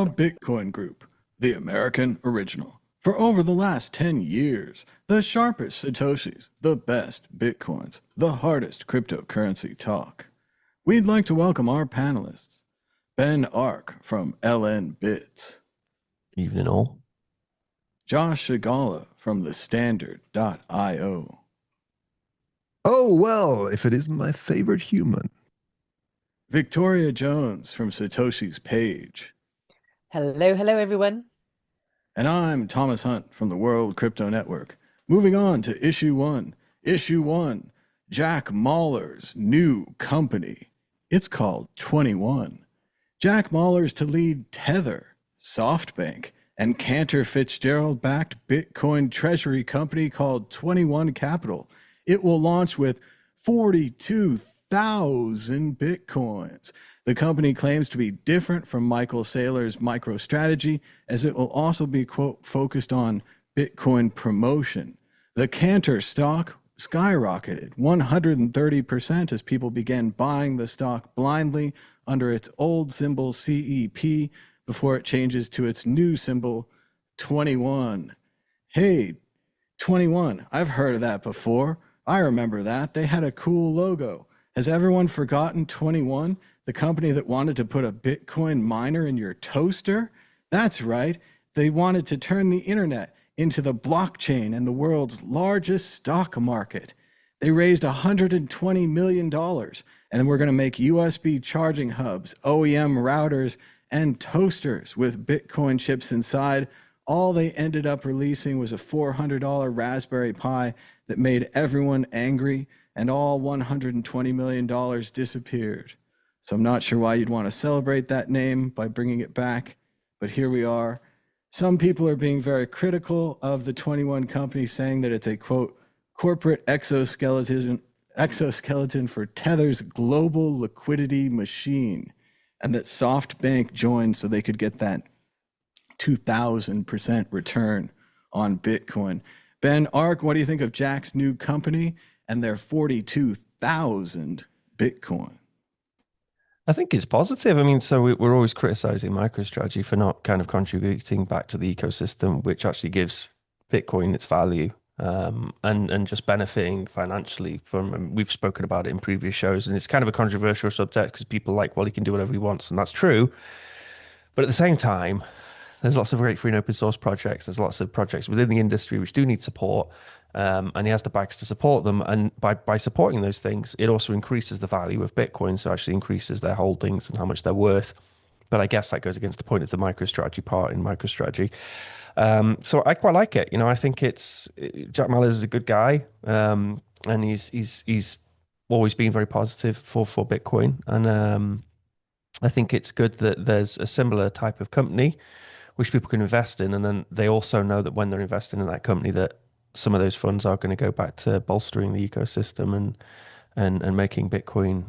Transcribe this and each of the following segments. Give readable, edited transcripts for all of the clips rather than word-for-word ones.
The Bitcoin Group, the American original. For over the last 10 years, the sharpest Satoshis, the best Bitcoins, the hardest cryptocurrency talk. We'd like to welcome our panelists. Ben Ark from LN Bits. Evening all. Josh Shigala from the Standard.io. Oh, well, if it isn't my favorite human. Victoria Jones from Satoshi's Page. Hello, hello, everyone. And I'm Thomas Hunt from the World Crypto Network. Moving on to Issue 1. Issue 1, Jack Mallers' new company. It's called 21. Jack Mallers to lead Tether, Softbank, and Cantor Fitzgerald-backed Bitcoin Treasury company called 21 Capital. It will launch with 42,000 Bitcoins. The company claims to be different from Michael Saylor's MicroStrategy, as it will also be, quote, focused on Bitcoin promotion. The Cantor stock skyrocketed 130% as people began buying the stock blindly under its old symbol CEP before it changes to its new symbol 21. Hey, 21, I've heard of that before. I remember that. They had a cool logo. Has everyone forgotten 21? The company that wanted to put a Bitcoin miner in your toaster? That's right. They wanted to turn the internet into the blockchain and the world's largest stock market. They raised $120 million, and we're going to make USB charging hubs, OEM routers, and toasters with Bitcoin chips inside. All they ended up releasing was a $400 Raspberry Pi that made everyone angry, and all $120 million disappeared. So I'm not sure why you'd want to celebrate that name by bringing it back, but here we are. Some people are being very critical of the 21 company, saying that it's a, quote, corporate exoskeleton for Tether's global liquidity machine, and that SoftBank joined so they could get that 2,000% return on Bitcoin. Ben Ark, what do you think of Jack's new company and their 42,000 Bitcoin? I think it's positive. I mean, so we're always criticizing MicroStrategy for not kind of contributing back to the ecosystem, which actually gives Bitcoin its value, and just benefiting financially from, and we've spoken about it in previous shows, and it's kind of a controversial subject because people like, well, he can do whatever he wants, and that's true. But at the same time, there's lots of great free and open source projects. There's lots of projects within the industry which do need support, and he has the backs to support them. And by supporting those things, it also increases the value of Bitcoin, so actually increases their holdings and how much they're worth. But I guess that goes against the point of the MicroStrategy part in MicroStrategy. So I quite like it. You know, I think Jack Mallers is a good guy, and he's always been very positive for Bitcoin, and I think it's good that there's a similar type of company which people can invest in, and then they also know that when they're investing in that company, that some of those funds are going to go back to bolstering the ecosystem and making Bitcoin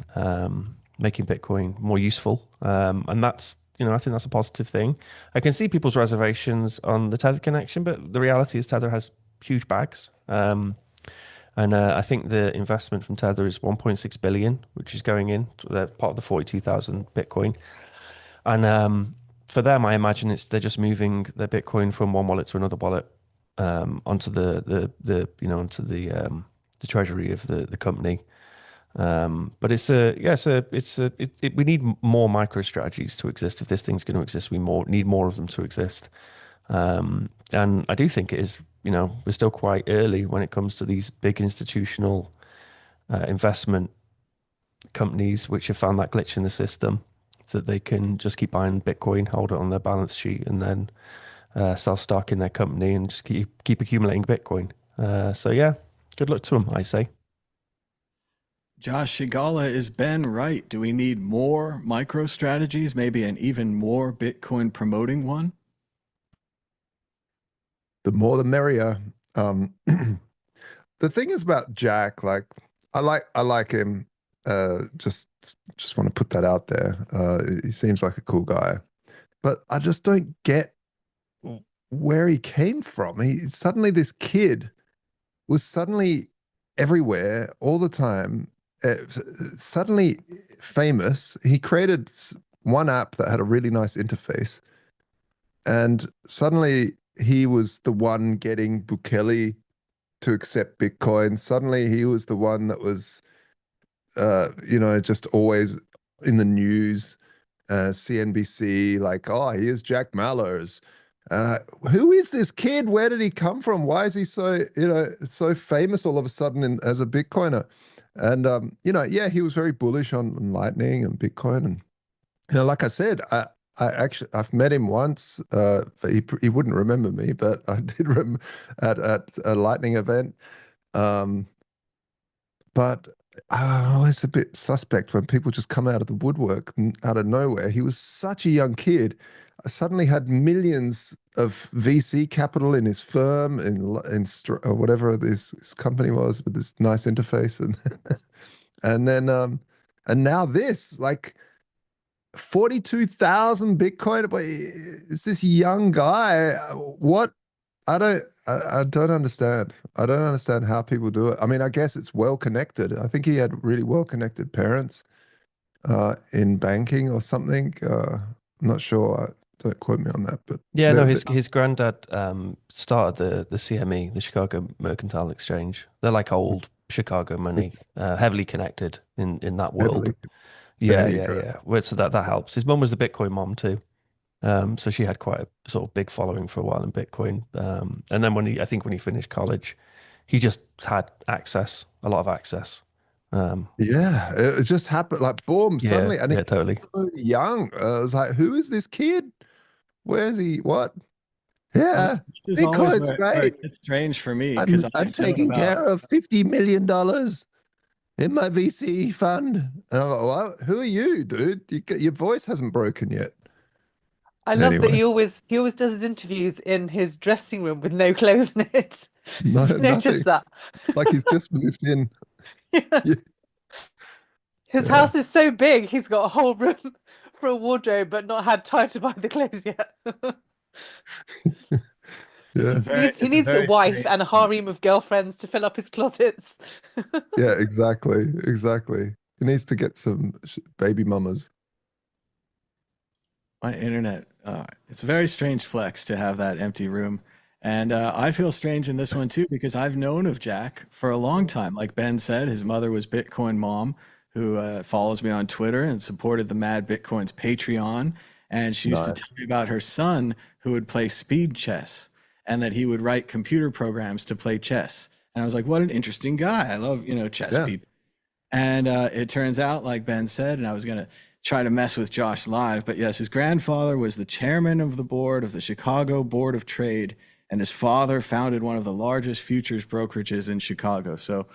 more useful. And that's, you know, I think that's a positive thing. I can see people's reservations on the Tether connection, but the reality is Tether has huge bags. And I think the investment from Tether is 1.6 billion, which is going in. They're part of the 42,000 Bitcoin. And for them, I imagine they're just moving their Bitcoin from one wallet to another wallet, onto the treasury of the company. But we need more MicroStrategies to exist. If this thing's going to exist, we need more of them to exist. And I do think it is, you know, we're still quite early when it comes to these big institutional investment companies which have found that glitch in the system, that they can just keep buying Bitcoin, hold it on their balance sheet, and then sell stock in their company and just keep accumulating Bitcoin. So yeah, good luck to them, I say. Josh Shigala, is Ben right? Do we need more MicroStrategies, maybe an even more Bitcoin promoting one? The more the merrier. The thing is about Jack, like I like him. Just want to put that out there. He seems like a cool guy, but I just don't get where he came from. Suddenly this kid was suddenly everywhere all the time, suddenly famous. He created one app that had a really nice interface, And suddenly he was the one getting Bukele to accept Bitcoin. Suddenly he was the one that was, just always in the news. CNBC, like, oh, here's Jack Mallers. Who is this kid? Where did he come from? Why is he so famous all of a sudden as a Bitcoiner? And he was very bullish on Lightning and Bitcoin. And like I said, I've met him once. But he wouldn't remember me, but I did remember at a Lightning event. But it's a bit suspect when people just come out of the woodwork and out of nowhere. He was such a young kid. I suddenly had millions of VC capital in his firm, or whatever his company was, with this nice interface, and then now this, like, 42,000 Bitcoin. It's this young guy. What? I don't understand. I don't understand how people do it. I mean, I guess it's well connected. I think he had really well connected parents in banking or something. I'm not sure. Don't quote me on that. But yeah, no, his granddad started the CME, the Chicago Mercantile Exchange. They're like old Chicago money, heavily connected in that world. Heavily. Yeah. Well, so that helps. His mum was the Bitcoin mom too. So she had quite a sort of big following for a while in Bitcoin. And then when he finished college, he just had a lot of access. It just happened, like, boom, suddenly. And he's totally so young. I was like, who is this kid? Where's he? What? Yeah, this is always Bitcoin's where great. it's strange for me because I'm taking care of $50 million in my VC fund. And I'm like, well, who are you, dude? Your voice hasn't broken yet. I love that he always does his interviews in his dressing room with no clothes in it. No, Notice that. Like he's just moved in. Yeah. His house is so big, he's got a whole room for a wardrobe, but not had time to buy the clothes yet. He needs a wife and a harem of girlfriends to fill up his closets. Yeah, exactly. He needs to get some baby mamas. My internet, it's a very strange flex to have that empty room. And I feel strange in this one too, because I've known of Jack for a long time. Like Ben said, his mother was Bitcoin Mom, who follows me on Twitter and supported the Mad Bitcoins Patreon. And she used to tell me about her son who would play speed chess and that he would write computer programs to play chess. And I was like, what an interesting guy. I love, chess people. And it turns out, like Ben said, and I was going to try to mess with Josh live, but yes, his grandfather was the chairman of the board of the Chicago Board of Trade, and his father founded one of the largest futures brokerages in Chicago. So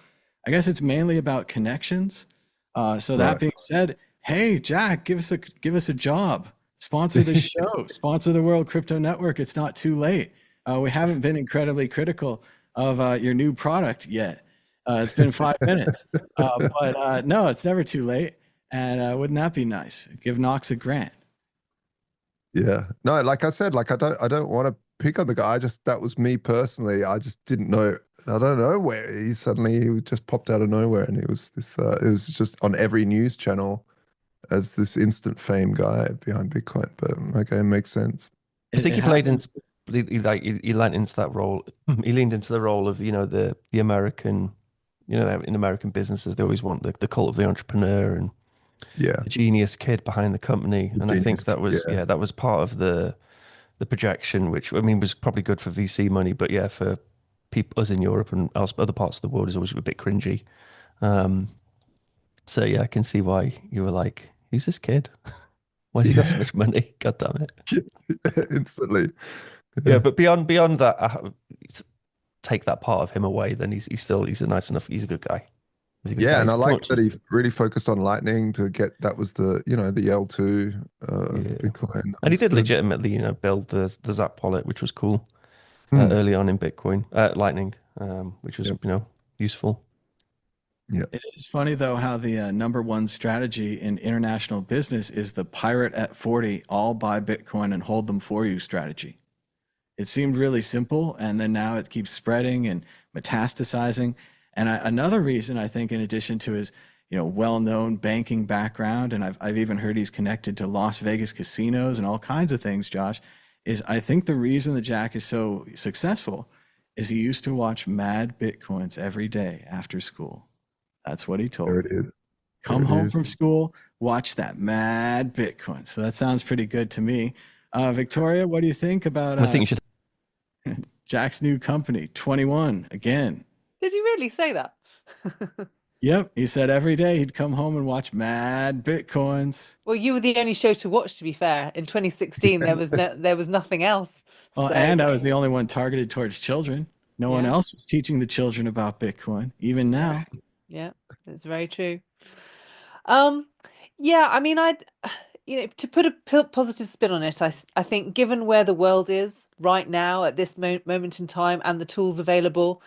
I guess it's mainly about connections. That being said, hey, Jack, give us a job. Sponsor the show. Sponsor the World Crypto Network. It's not too late. We haven't been incredibly critical of your new product yet. It's been 5 minutes, but no, it's never too late. And wouldn't that be nice? Give Knox a grant. Yeah. No, like I said, like I don't want to pick on the guy. That was me personally. I just didn't know. I don't know where he just popped out of nowhere, and it was just on every news channel as this instant fame guy behind Bitcoin. But okay, it makes sense. I think he leaned into that role. He leaned into the role of the American, in American businesses they always want the cult of the entrepreneur and the genius kid behind the company. And I think that was that was part of the projection, which I mean was probably good for VC money, but for people us in Europe and other parts of the world is always a bit cringy. So I can see why you were like, who's this kid? Why's he got so much money? God damn it. Instantly. But beyond that, take that part of him away, then he's a good guy. And I like that he really focused on Lightning to get, that was the the L2 Bitcoin. And he did legitimately build the Zap wallet, which was cool early on in Bitcoin, Lightning, which was useful. Yeah. It is funny though how the number one strategy in international business is the pirate at 40, all buy Bitcoin and hold them for you strategy. It seemed really simple, and then now it keeps spreading and metastasizing. And another reason, I think, in addition to his well-known banking background, and I've even heard he's connected to Las Vegas casinos and all kinds of things, Josh, is I think the reason that Jack is so successful is he used to watch Mad Bitcoins every day after school. That's what he told There me. it is. Come There it home is. from school, watch that Mad Bitcoin. So that sounds pretty good to me. Victoria, what do you think about I think you should. Jack's new company, 21, again? Did you really say that? Yep, he said every day he'd come home and watch Mad Bitcoins. Well, you were the only show to watch, to be fair. In 2016, there was nothing else. Well, So- and I was the only one targeted towards children. No one Yeah. else was teaching the children about Bitcoin, even now. Yeah, it's very true. Yeah, I mean, to put a positive spin on it, I think given where the world is right now at this moment in time and the tools available,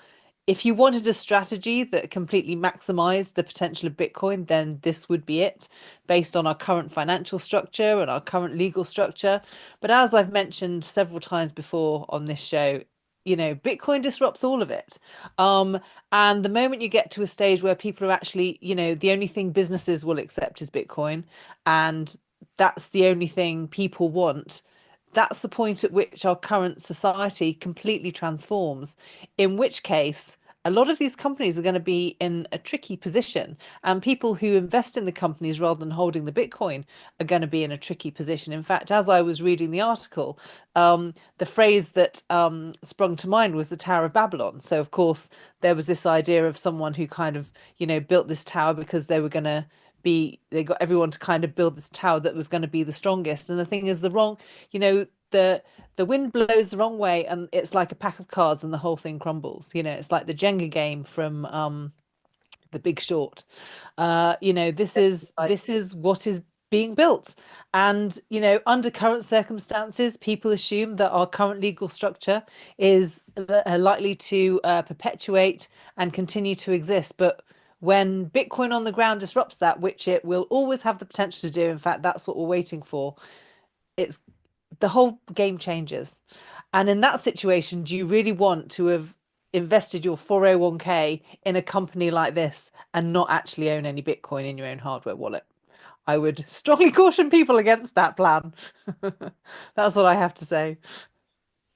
if you wanted a strategy that completely maximized the potential of Bitcoin, then this would be it, based on our current financial structure and our current legal structure. But as I've mentioned several times before on this show, Bitcoin disrupts all of it. And the moment you get to a stage where people are actually, the only thing businesses will accept is Bitcoin, and that's the only thing people want, that's the point at which our current society completely transforms, in which case a lot of these companies are going to be in a tricky position, and people who invest in the companies rather than holding the Bitcoin are going to be in a tricky position. In fact, as I was reading the article, the phrase that sprung to mind was the Tower of Babylon. So of course there was this idea of someone who kind of built this tower because they got everyone to kind of build this tower that was going to be the strongest. And the thing is, the wind blows the wrong way and it's like a pack of cards and the whole thing crumbles. It's like the Jenga game from The Big Short. This is what is being built. And under current circumstances, people assume that our current legal structure is likely to perpetuate and continue to exist. But when Bitcoin on the ground disrupts that, which it will always have the potential to do, in fact, that's what we're waiting for, the whole game changes. And in that situation, do you really want to have invested your 401k in a company like this and not actually own any Bitcoin in your own hardware wallet? I would strongly caution people against that plan. That's what I have to say.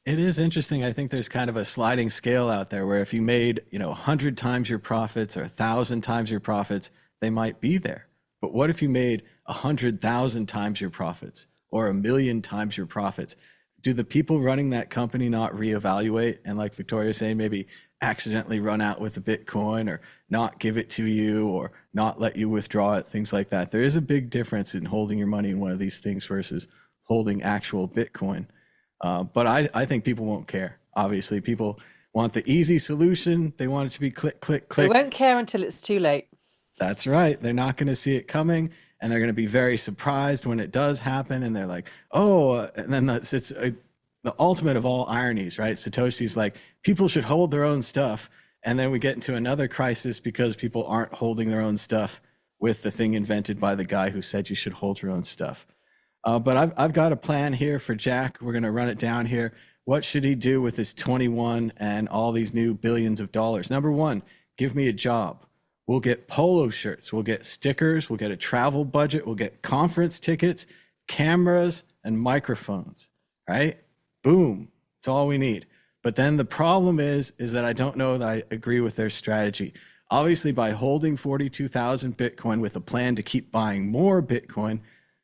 It is interesting. I think there's kind of a sliding scale out there where if you made, 100 times your profits or 1,000 times your profits, they might be there. But what if you made 100,000 times your profits or 1,000,000 times your profits? Do the people running that company not reevaluate and, like Victoria saying, maybe accidentally run out with the Bitcoin or not give it to you or not let you withdraw it, things like that? There is a big difference in holding your money in one of these things versus holding actual Bitcoin. But I think people won't care. Obviously, people want the easy solution. They want it to be click, click, click. They won't care until it's too late. That's right. They're not going to see it coming, and they're going to be very surprised when it does happen. And they're like, oh, and then it's the ultimate of all ironies, right? Satoshi's like, people should hold their own stuff. And then we get into another crisis because people aren't holding their own stuff with the thing invented by the guy who said you should hold your own stuff. But I've got a plan here for Jack. We're going to run it down here. What should he do with his 21 and all these new billions of dollars? Number one, give me a job. We'll get polo shirts. We'll get stickers. We'll get a travel budget. We'll get conference tickets, cameras, and microphones, right? Boom. That's all we need. But then the problem is that I don't know that I agree with their strategy. Obviously, by holding 42,000 Bitcoin with a plan to keep buying more Bitcoin,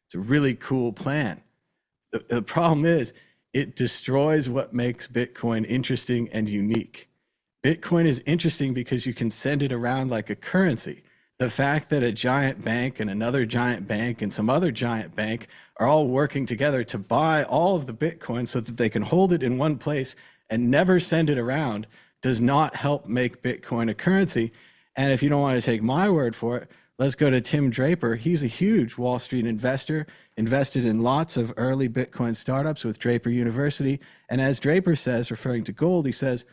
it's a really cool plan. The problem is it destroys what makes Bitcoin interesting and unique. Bitcoin is interesting because you can send it around like a currency. The fact that a giant bank and another giant bank and some other giant bank are all working together to buy all of the Bitcoin so that they can hold it in one place and never send it around does not help make Bitcoin a currency. And if you don't want to take my word for it, let's go to Tim Draper. He's a huge Wall Street investor, invested in lots of early Bitcoin startups with Draper University. And as Draper says, referring to gold, he says,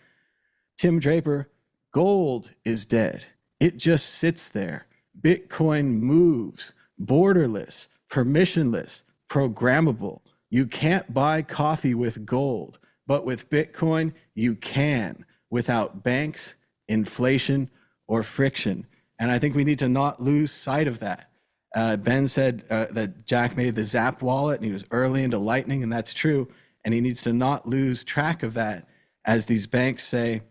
Tim Draper, gold is dead. It just sits there. Bitcoin moves, borderless, permissionless, programmable. You can't buy coffee with gold, but with Bitcoin, you can, without banks, inflation, or friction. And I think we need to not lose sight of that. Ben said that Jack made the Zap wallet and he was early into Lightning, and that's true. And he needs to not lose track of that as these banks say,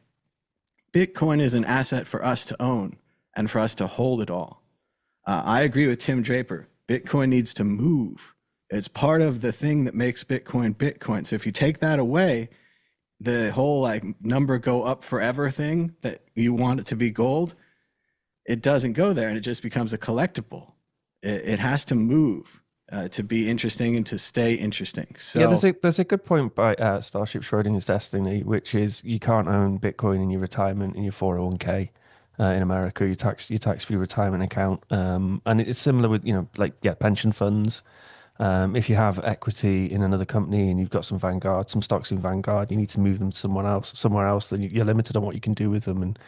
Bitcoin is an asset for us to own and for us to hold it all. I agree with Tim Draper. Bitcoin needs to move. It's part of the thing that makes Bitcoin Bitcoin. So if you take that away, the whole like number go up forever thing that you want it to be gold, it doesn't go there, and it just becomes a collectible. It has to move to be interesting and to stay interesting. So yeah, there's a good point by Starship Schrodinger's Destiny, which is you can't own Bitcoin in your retirement in your 401k in America, your tax-free retirement account, and it's similar with pension funds. If you have equity in another company and you've got some stocks in Vanguard, you need to move them to somewhere else, then you're limited on what you can do with them. And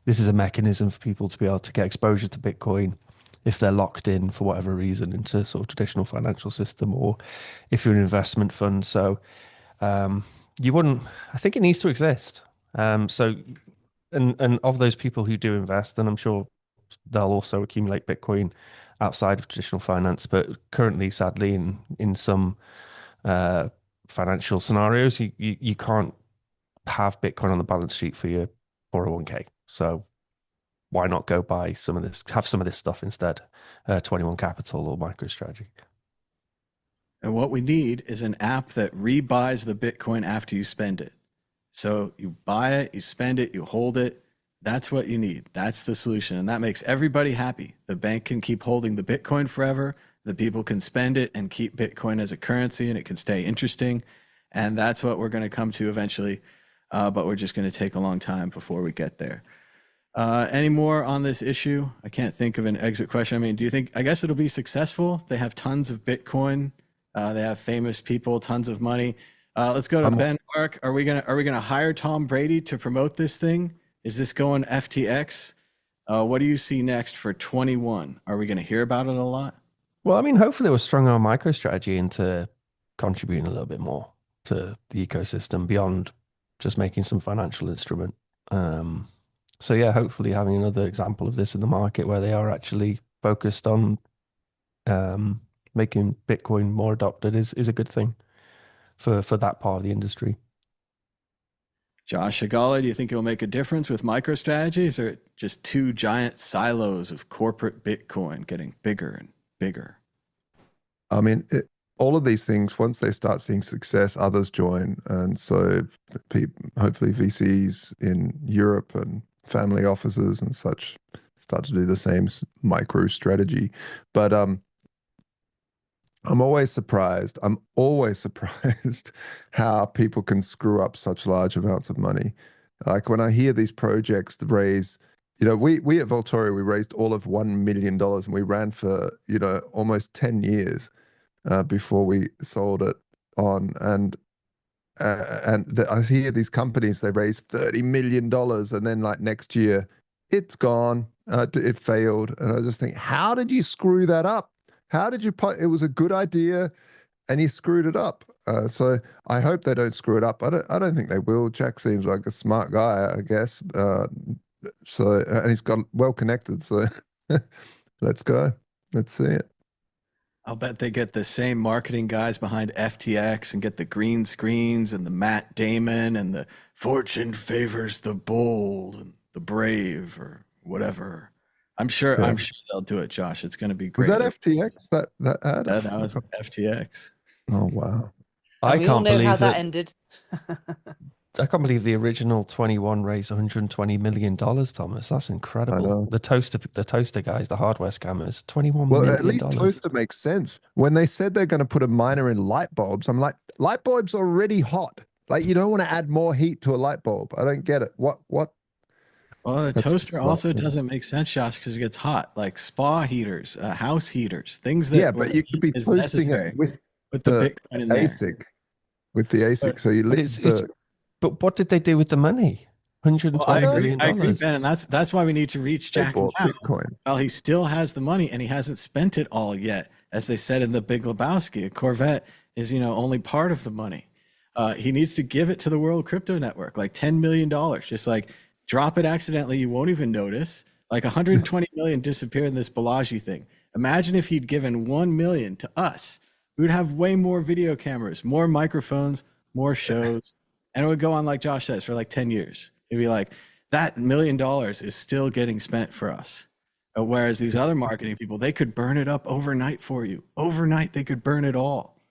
this is a mechanism for people to be able to get exposure to Bitcoin if they're locked in for whatever reason into sort of traditional financial system, or if you're an investment fund. So I think it needs to exist. And of those people who do invest, then I'm sure they'll also accumulate Bitcoin outside of traditional finance. But currently, sadly, in some financial scenarios, you can't have Bitcoin on the balance sheet for your 401k. So why not go buy have some of this stuff instead? 21 Capital or MicroStrategy. And what we need is an app that rebuys the Bitcoin after you spend it. So you buy it, you spend it, you hold it. That's what you need. That's the solution. And that makes everybody happy. The bank can keep holding the Bitcoin forever. The people can spend it and keep Bitcoin as a currency, and it can stay interesting. And that's what we're going to come to eventually. But we're just going to take a long time before we get there. Any more on this issue? I can't think of an exit question. I mean, I guess it'll be successful. They have tons of Bitcoin. They have famous people, tons of money. Let's go to Ben Mark. Are we gonna hire Tom Brady to promote this thing? Is this going FTX? What do you see next for 21? Are we gonna hear about it a lot? Well, I mean, hopefully it was strong on MicroStrategy into contributing a little bit more to the ecosystem beyond just making some financial instrument. So yeah, hopefully having another example of this in the market where they are actually focused on making Bitcoin more adopted is a good thing for that part of the industry. Josh Agala, do you think it'll make a difference with MicroStrategy? Or just two giant silos of corporate Bitcoin getting bigger and bigger? I mean, all of these things, once they start seeing success, others join. And so hopefully VCs in Europe and family offices and such start to do the same MicroStrategy. But I'm always surprised how people can screw up such large amounts of money. Like when I hear these projects raise, we at Voltoria, we raised all of $1 million, and we ran for, almost 10 years before we sold it on. And I hear these companies, they raise $30 million, and then like next year, it's gone, it failed. And I just think, how did you screw that up? How did you it was a good idea and you screwed it up. So I hope they don't screw it up. I don't think they will. Jack seems like a smart guy, I guess. And he's got well connected. So let's go. Let's see it. I'll bet they get the same marketing guys behind FTX and get the green screens and the Matt Damon and the fortune favors the bold and the brave or whatever. I'm sure they'll do it, Josh. It's going to be great. Was that FTX? That ad? That was FTX. Oh wow! We all know how that ended. I can't believe the original 21 raised $120 million, Thomas. That's incredible. The toaster guys, the hardware scammers, $21 million. Well, at least toaster makes sense. When they said they're going to put a miner in light bulbs, I'm like, light bulbs are already hot. Like you don't want to add more heat to a light bulb. I don't get it. What? Well, the toaster also doesn't make sense, Josh, because it gets hot. Like spa heaters, house heaters, things that but you could be toasting it with the Bitcoin in there. ASIC. With the ASIC, so you But what did they do with the money? $120 million. I agree, Ben, and that's why we need to reach Jack now. Bitcoin. Well, he still has the money, and he hasn't spent it all yet. As they said in The Big Lebowski, a Corvette is only part of the money. He needs to give it to the World Crypto Network, like $10 million. Just like drop it accidentally, you won't even notice. Like 120 million disappeared in this Balaji thing. Imagine if he'd given 1 million to us. We would have way more video cameras, more microphones, more shows, and it would go on, like Josh says, for like 10 years. It'd be like, that $1 million is still getting spent for us. Whereas these other marketing people, they could burn it up overnight for you. Overnight, they could burn it all.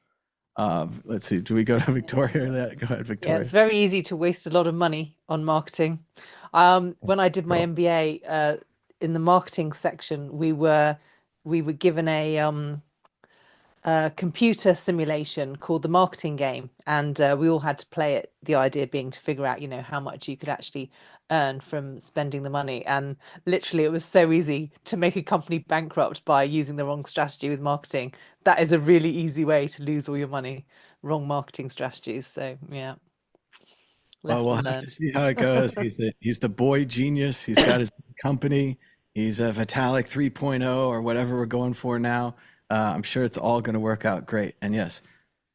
Let's see. Do we go to Victoria? Go ahead, Yeah, Victoria. it's very easy to waste a lot of money on marketing. When I did my MBA, in the marketing section, we were given a computer simulation called the marketing game, and we all had to play it. The idea being to figure out, how much you could actually earn from spending the money. And literally, it was so easy to make a company bankrupt by using the wrong strategy with marketing. That is a really easy way to lose all your money. Wrong marketing strategies. So yeah. Well, we'll Lesson have to learned. see how it goes. He's the boy genius. He's got his company. He's a Vitalik 3.0 or whatever we're going for now. I'm sure it's all going to work out great. And yes,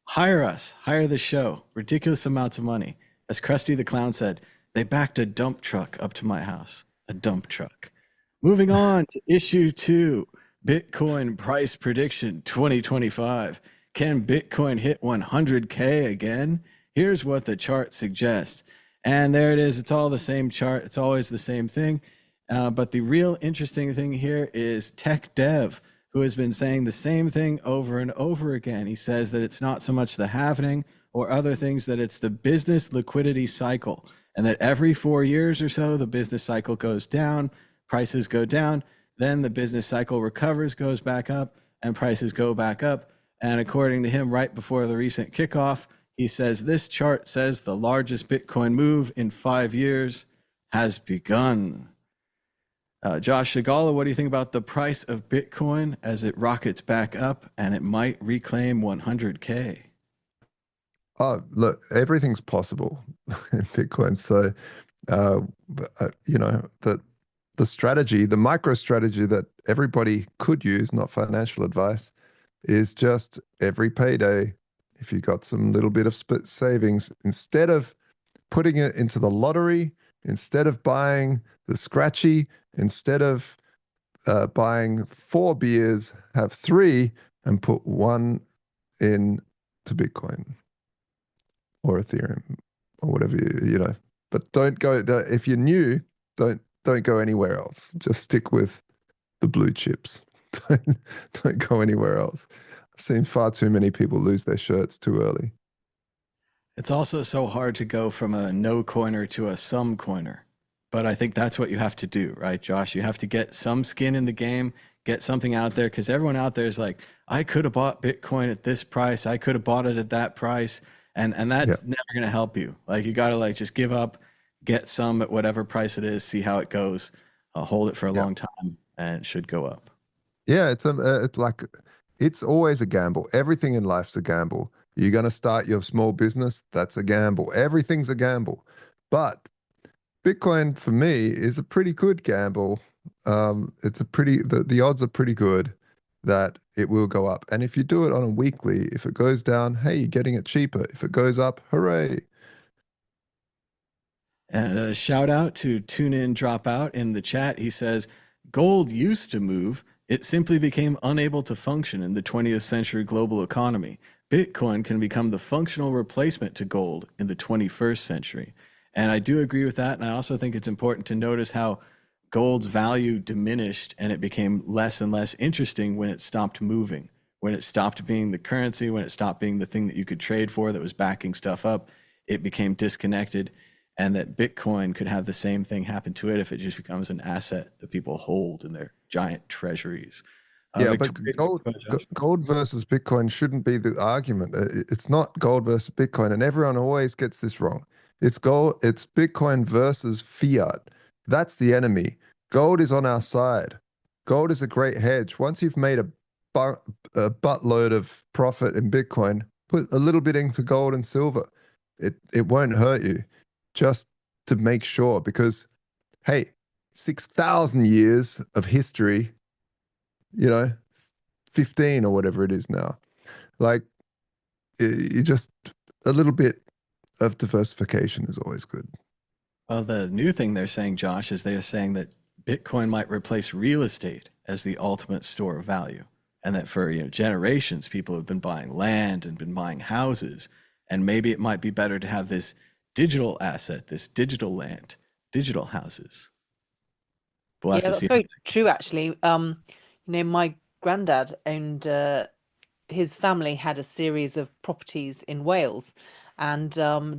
hire us, hire the show. Ridiculous amounts of money. As Krusty the Clown said, they backed a dump truck up to my house. A dump truck. Moving on to issue 2, Bitcoin price prediction 2025. Can Bitcoin hit 100K again? Here's what the chart suggests. And there it is. It's all the same chart. It's always the same thing. But the real interesting thing here is Tech Dev, who has been saying the same thing over and over again. He says that it's not so much the halvening or other things, that it's the business liquidity cycle, and that every 4 years or so, the business cycle goes down, prices go down, then the business cycle recovers, goes back up, and prices go back up. And according to him, right before the recent kickoff, he says this chart says the largest Bitcoin move in 5 years has begun. Josh Shigala, what do you think about the price of Bitcoin as it rockets back up and it might reclaim 100K? Oh, look, everything's possible in Bitcoin. So, the strategy, the micro strategy that everybody could use, not financial advice, is just every payday, if you got some little bit of split savings, instead of putting it into the lottery, instead of buying the scratchy, instead of buying 4 beers, have 3 and put 1 in to Bitcoin or Ethereum or whatever But don't go. If you're new, don't go anywhere else. Just stick with the blue chips. Don't go anywhere else. I've seen far too many people lose their shirts too early. It's also so hard to go from a no coiner to a some coiner. But I think that's what you have to do, right, Josh? You have to get some skin in the game, get something out there, because everyone out there is like, I could have bought Bitcoin at this price. I could have bought it at that price. And that's never going to help you. Like, you got to just give up, get some at whatever price it is, see how it goes, hold it for a long time, and it should go up. Yeah, it's always a gamble. Everything in life's a gamble. You're going to start your small business, that's a gamble. Everything's a gamble. But Bitcoin, for me, is a pretty good gamble. The odds are pretty good that it will go up. And if you do it on a weekly, if it goes down, hey, you're getting it cheaper. If it goes up, hooray. And a shout out to Tune In Drop Out in the chat. He says, gold used to move. It simply became unable to function in the 20th century global economy. Bitcoin can become the functional replacement to gold in the 21st century. And I do agree with that. And I also think it's important to notice how gold's value diminished and it became less and less interesting when it stopped moving, when it stopped being the currency, when it stopped being the thing that you could trade for that was backing stuff up. It became disconnected, and that Bitcoin could have the same thing happen to it if it just becomes an asset that people hold in their giant treasuries. But gold versus Bitcoin shouldn't be the argument. It's not gold versus Bitcoin, and everyone always gets this wrong. It's Bitcoin versus fiat. That's the enemy. Gold is on our side. Gold is a great hedge. Once you've made a buttload of profit in Bitcoin, put a little bit into gold and silver. It won't hurt you, just to make sure, because, hey, 6,000 years of history, 15 or whatever it is now. You just, a little bit of diversification is always good. Well, the new thing they're saying, Josh, is they're saying that Bitcoin might replace real estate as the ultimate store of value. And that for generations, people have been buying land and been buying houses. And maybe it might be better to have this digital asset, this digital land, digital houses. We'll have Yeah, to that's see. very true, actually. My granddad owned his family had a series of properties in Wales. And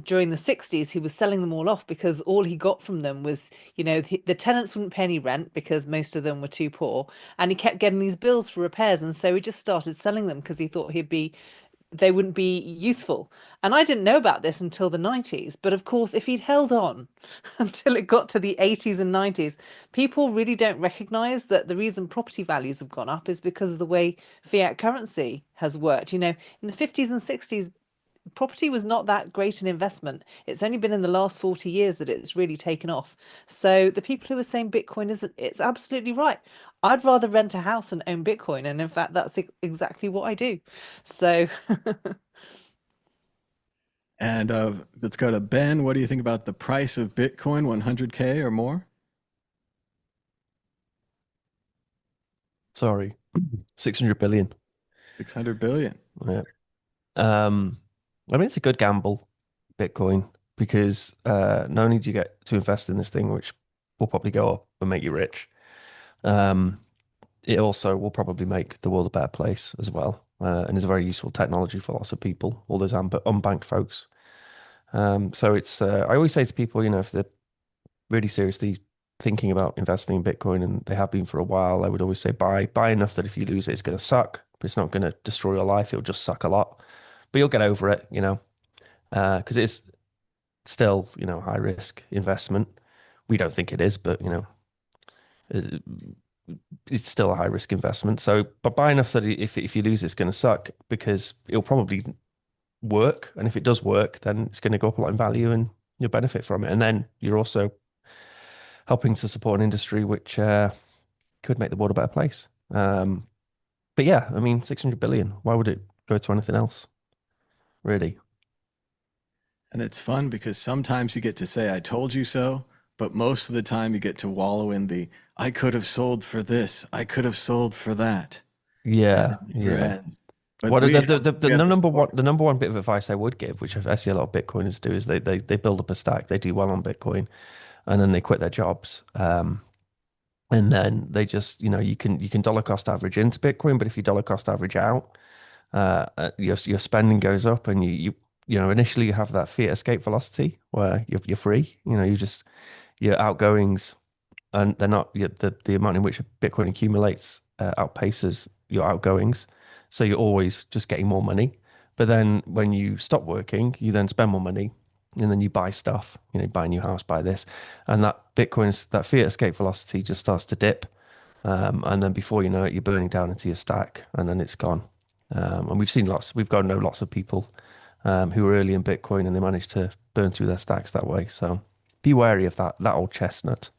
during the 60s, he was selling them all off because all he got from them was, the tenants wouldn't pay any rent because most of them were too poor. And he kept getting these bills for repairs. And so he just started selling them because he thought they wouldn't be useful. And I didn't know about this until the 90s. But of course, if he'd held on until it got to the 80s and 90s, people really don't recognize that the reason property values have gone up is because of the way fiat currency has worked. In the 50s and 60s, property was not that great an investment. It's only been in the last 40 years that it's really taken off. So the people who are saying Bitcoin isn't, it's absolutely right. I'd rather rent a house and own Bitcoin. And in fact, that's exactly what I do. So And let's go to Ben. What do you think about the price of Bitcoin, 100K or more? Sorry, 600 billion. 600 billion. Yeah. I mean, it's a good gamble, Bitcoin, because not only do you get to invest in this thing, which will probably go up and make you rich, it also will probably make the world a better place as well, and is a very useful technology for lots of people, all those unbanked folks. So it's I always say to people, if they're really seriously thinking about investing in Bitcoin, and they have been for a while, I would always say buy enough that if you lose it, it's going to suck, but it's not going to destroy your life. It'll just suck a lot, but you'll get over it, because it's still, high risk investment. We don't think it is, but it's still a high risk investment. So, but buy enough that if you lose, it's going to suck, because it'll probably work, and if it does work, then it's going to go up a lot in value, and you'll benefit from it. And then you're also helping to support an industry which could make the world a better place. But yeah, I mean, 600 billion. Why would it go to anything else, really? And it's fun because sometimes you get to say, I told you so, but most of the time you get to wallow in the, I could have sold for this, I could have sold for that. Yeah, And it never yeah. ends. But What we the have the number one bit of advice I would give, which I see a lot of Bitcoiners do, is they build up a stack, they do well on Bitcoin, and then they quit their jobs. And then they just, you can dollar cost average into Bitcoin, but if you dollar cost average out, your spending goes up, and initially you have that fiat escape velocity where you're free. Your outgoings, and they're not the amount in which Bitcoin accumulates outpaces your outgoings, so you're always just getting more money. But then when you stop working, you then spend more money, and then you buy stuff. Buy a new house, buy this, and that that fiat escape velocity just starts to dip, and then before you know it, you're burning down into your stack, and then it's gone. And we've got to know lots of people who were early in Bitcoin, and they managed to burn through their stacks that way. So be wary of that old chestnut.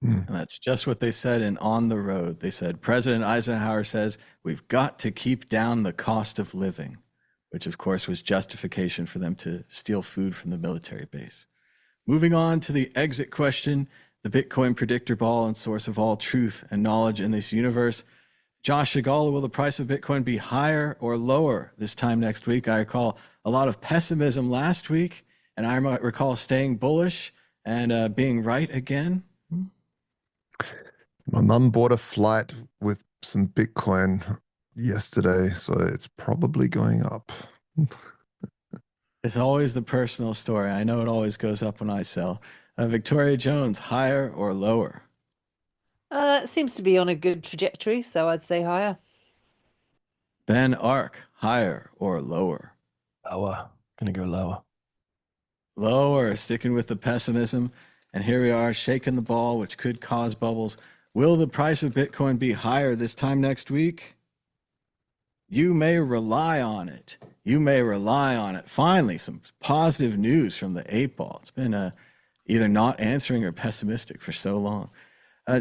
And that's just what they said in On the Road. They said, President Eisenhower says, we've got to keep down the cost of living, which of course was justification for them to steal food from the military base. Moving on to the exit question, the Bitcoin predictor ball and source of all truth and knowledge in this universe. Josh Shigala, will the price of Bitcoin be higher or lower this time next week? I recall a lot of pessimism last week, and I might recall staying bullish and being right again. My mum bought a flight with some Bitcoin yesterday, so it's probably going up. It's always the personal story. I know it always goes up when I sell. Victoria Jones, higher or lower? it seems to be on a good trajectory, so I'd say higher. Ben Ark, higher or lower? Lower. Gonna go lower. Lower, sticking with the pessimism. And here we are, shaking the ball, which could cause bubbles. Will the price of Bitcoin be higher this time next week? You may rely on it. You may rely on it. Finally, some positive news from the 8-ball. It's been either not answering or pessimistic for so long.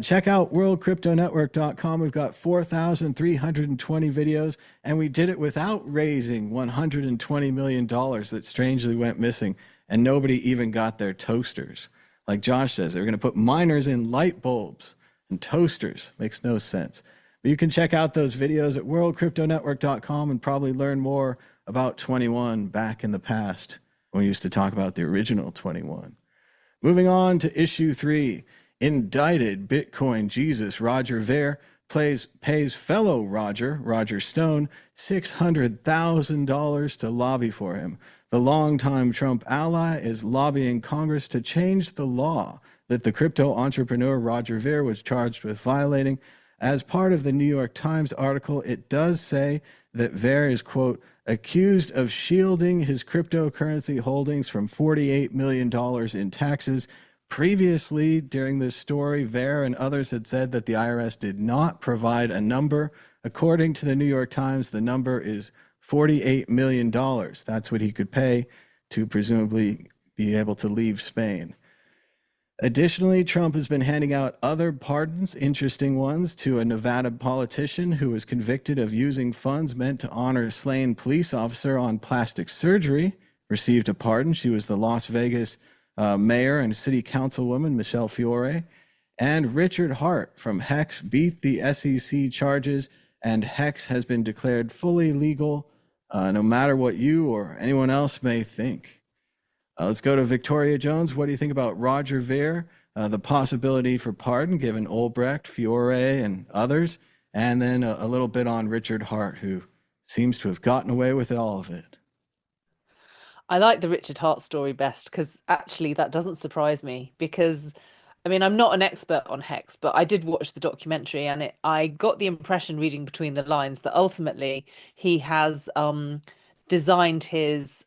Check out worldcryptonetwork.com. We've got 4,320 videos, and we did it without raising $120 million that strangely went missing, and nobody even got their toasters. Like Josh says, they're going to put miners in light bulbs and toasters. Makes no sense. But you can check out those videos at worldcryptonetwork.com and probably learn more about 21 back in the past when we used to talk about the original 21. Moving on to issue 3. Indicted Bitcoin Jesus Roger Ver pays fellow Roger Stone, $600,000 to lobby for him. The longtime Trump ally is lobbying Congress to change the law that the crypto entrepreneur Roger Ver was charged with violating. As part of the New York Times article, it does say that Ver is, quote, accused of shielding his cryptocurrency holdings from $48 million in taxes. Previously, during this story, Ver and others had said that the IRS did not provide a number. According to the New York Times, the number is $48 million. That's what he could pay to presumably be able to leave Spain. Additionally, Trump has been handing out other pardons, interesting ones, to a Nevada politician who was convicted of using funds meant to honor a slain police officer on plastic surgery, received a pardon. She was the Las Vegas mayor and city councilwoman, Michelle Fiore. And Richard Hart from Hex beat the SEC charges, and Hex has been declared fully legal, no matter what you or anyone else may think. Let's go to Victoria Jones. What do you think about Roger Ver, the possibility for pardon given Olbrecht, Fiore, and others, and then a little bit on Richard Hart, who seems to have gotten away with all of it? I like the Richard Hart story best because actually that doesn't surprise me because, I mean, I'm not an expert on Hex, but I did watch the documentary and I got the impression reading between the lines that ultimately he has designed his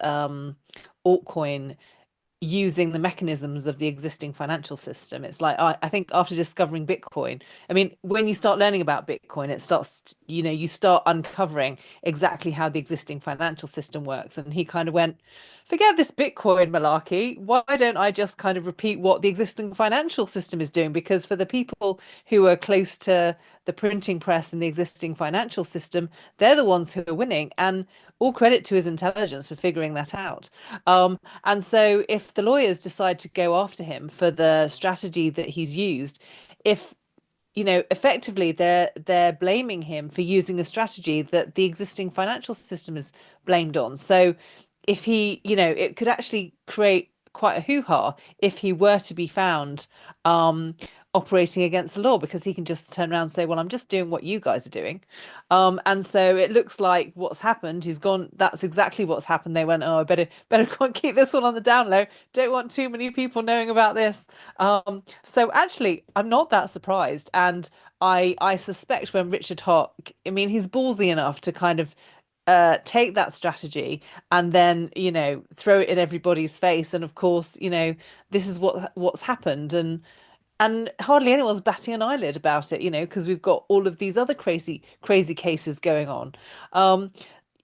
altcoin using the mechanisms of the existing financial system. It's like, I think after discovering Bitcoin, I mean, when you start learning about Bitcoin, it starts, you start uncovering exactly how the existing financial system works. And he kind of went, forget this Bitcoin malarkey. Why don't I just kind of repeat what the existing financial system is doing? Because for the people who are close to the printing press and the existing financial system, they're the ones who are winning. And all credit to his intelligence for figuring that out. And so if the lawyers decide to go after him for the strategy that he's used, if effectively they're blaming him for using a strategy that the existing financial system is blamed on. So if he, it could actually create quite a hoo-ha if he were to be found operating against the law, because he can just turn around and say, well, I'm just doing what you guys are doing. And so it looks like what's happened, he's gone, that's exactly what's happened. They went, oh, I better keep this one on the down low. Don't want too many people knowing about this. So actually, I'm not that surprised. And I suspect when Richard Hart, I mean, he's ballsy enough to kind of take that strategy and then throw it in everybody's face, and of course this is what's happened, and hardly anyone's batting an eyelid about it, because we've got all of these other crazy cases going on.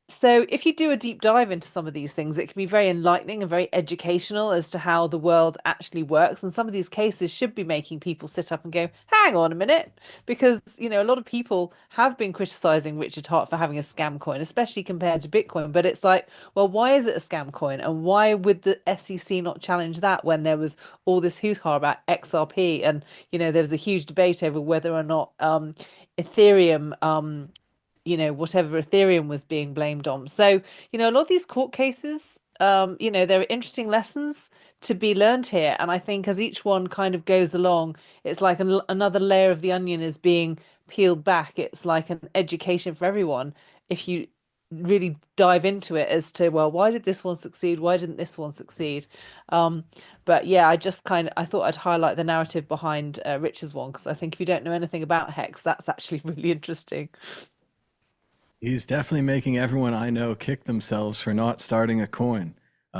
So if you do a deep dive into some of these things, it can be very enlightening and very educational as to how the world actually works. And some of these cases should be making people sit up and go, hang on a minute, because, a lot of people have been criticizing Richard Hart for having a scam coin, especially compared to Bitcoin. But it's like, well, why is it a scam coin? And why would the SEC not challenge that when there was all this hoo-ha about XRP? And, there was a huge debate over whether or not Ethereum, whatever Ethereum was being blamed on. So, a lot of these court cases, there are interesting lessons to be learned here. And I think as each one kind of goes along, it's like another layer of the onion is being peeled back. It's like an education for everyone if you really dive into it as to, well, why did this one succeed? Why didn't this one succeed? But yeah, I thought I'd highlight the narrative behind Richard's one, because I think if you don't know anything about Hex, that's actually really interesting. He's definitely making everyone I know kick themselves for not starting a coin.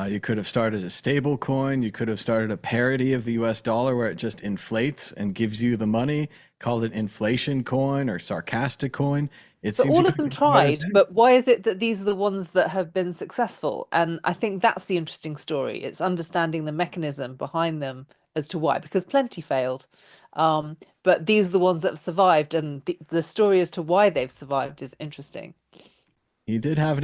You could have started a stable coin. You could have started a parody of the US dollar where it just inflates and gives you the money, called it inflation coin or sarcastic coin. But all of them tried, but why is it that these are the ones that have been successful? And I think that's the interesting story. It's understanding the mechanism behind them as to why, because plenty failed. But these are the ones that have survived, and the story as to why they've survived is interesting. He did have an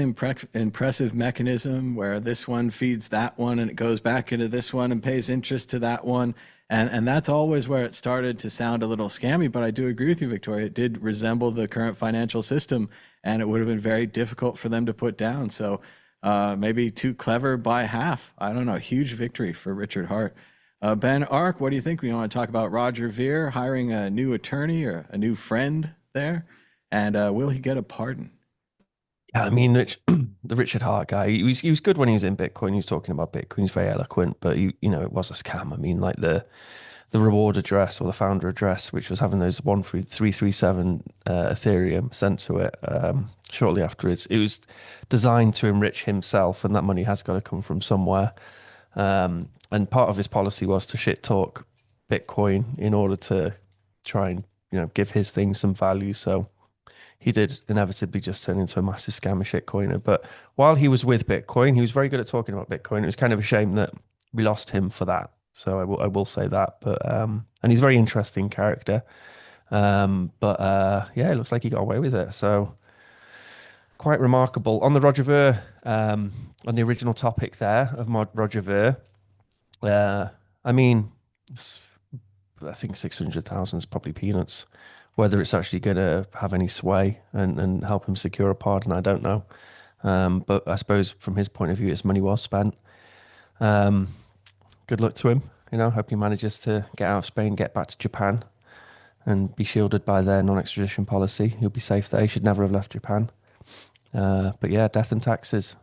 impressive mechanism where this one feeds that one and it goes back into this one and pays interest to that one. And that's always where it started to sound a little scammy. But I do agree with you, Victoria. It did resemble the current financial system, and it would have been very difficult for them to put down. So maybe too clever by half. I don't know. Huge victory for Richard Hart. Ben Ark, what do you think? We want to talk about Roger Ver hiring a new attorney or a new friend there? And will he get a pardon? Yeah, I mean, the Richard Hart guy, he was good when he was in Bitcoin. He was talking about Bitcoin. He's very eloquent, but it was a scam. I mean, like the reward address or the founder address, which was having those 13337 Ethereum sent to it shortly afterwards. It was designed to enrich himself, and that money has got to come from somewhere. And part of his policy was to shit talk Bitcoin in order to try and give his thing some value. So he did inevitably just turn into a massive scammer shitcoiner. But while he was with Bitcoin, he was very good at talking about Bitcoin. It was kind of a shame that we lost him for that. So I will say that. But and he's a very interesting character. But yeah, it looks like he got away with it. So quite remarkable. On the Roger Ver, on the original topic there of Roger Ver, I mean, I think 600,000 is probably peanuts. Whether it's actually going to have any sway and help him secure a pardon, I don't know. But I suppose from his point of view, his money was spent. Good luck to him. Hope he manages to get out of Spain, get back to Japan, and be shielded by their non-extradition policy. He'll be safe there. He should never have left Japan. But yeah, death and taxes.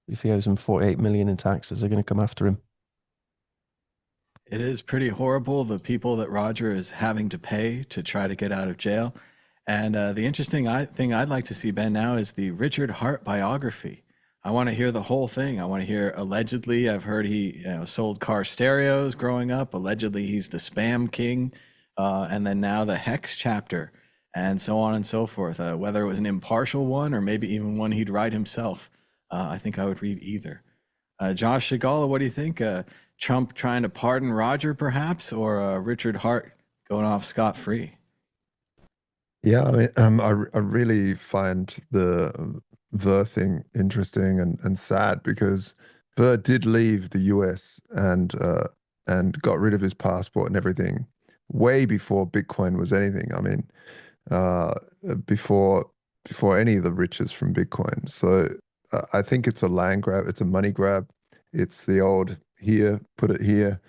If he owes them 48 million in taxes, they're going to come after him. It is pretty horrible, the people that Roger is having to pay to try to get out of jail. And the interesting thing I'd like to see, Ben, now is the Richard Hart biography. I want to hear the whole thing. I want to hear, allegedly, I've heard he sold car stereos growing up. Allegedly, he's the spam king. And then now the Hex chapter, and so on and so forth. Whether it was an impartial one or maybe even one he'd write himself. I think I would read either. Josh Shigala, what do you think? Trump trying to pardon Roger, perhaps, or Richard Hart going off scot-free? Yeah, I mean, I really find the Ver thing interesting and sad, because Ver did leave the US and got rid of his passport and everything way before Bitcoin was anything. I mean, before any of the riches from Bitcoin. So I think it's a land grab. It's a money grab. It's the old here, put it here,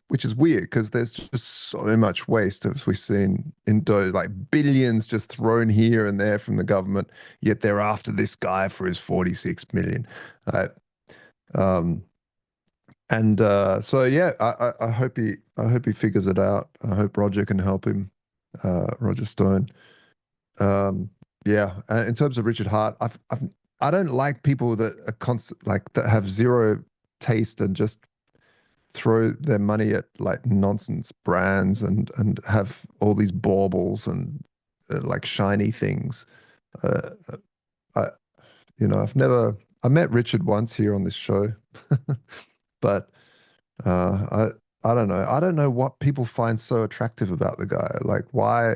which is weird because there's just so much waste, as we've seen in Doge, like billions just thrown here and there from the government, yet they're after this guy for his 46 million. So yeah, I hope he figures it out. I hope Roger can help him, Roger Stone. Yeah, in terms of Richard Hart, I don't like people that are that have zero taste and just throw their money at like nonsense brands and have all these baubles and like shiny things. I met Richard once here on this show, but I don't know. I don't know what people find so attractive about the guy. Like why?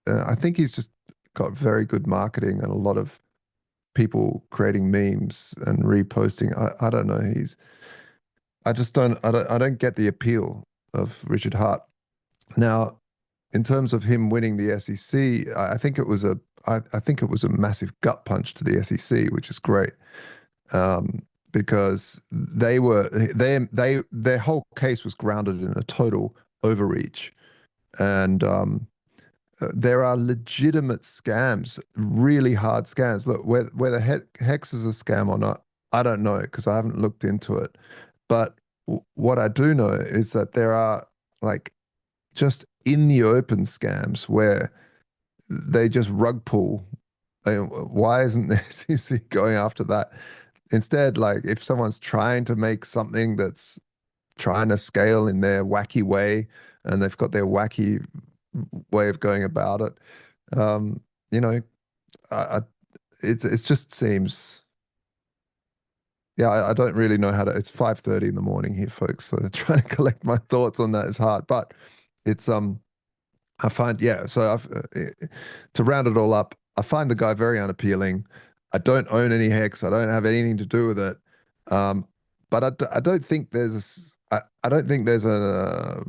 I think he's just got very good marketing and a lot of people creating memes and reposting. I don't know. I don't get the appeal of Richard Hart. Now, in terms of him winning the SEC, I think it was a massive gut punch to the SEC, which is great. Because their whole case was grounded in a total overreach. And there are legitimate scams, really hard scams. Look, whether Hex is a scam or not, I don't know because I haven't looked into it. But what I do know is that there are like just in the open scams where they just rug pull. Why isn't the SEC going after that? Instead, like if someone's trying to make something that's trying to scale in their wacky way and they've got their wacky way of going about it, it just seems, yeah, I don't really know how to, it's 5:30 in the morning here, folks, so trying to collect my thoughts on that is hard, but it's, I find, yeah, so to round it all up, I find the guy very unappealing. I don't own any Hex. I don't have anything to do with it. But I don't think there's I don't think there's a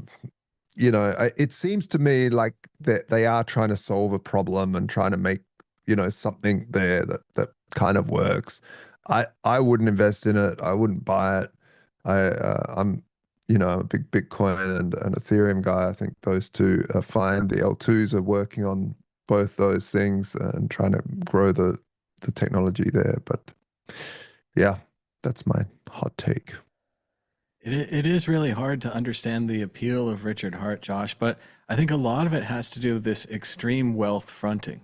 it seems to me like that they are trying to solve a problem and trying to make something there that kind of works. I wouldn't invest in it. I wouldn't buy it. I'm a big Bitcoin and Ethereum guy. I think those two are fine. The L2s are working on both those things and trying to grow the technology there. But yeah, that's my hot take. It is really hard to understand the appeal of Richard Hart, Josh, but I think a lot of it has to do with this extreme wealth fronting.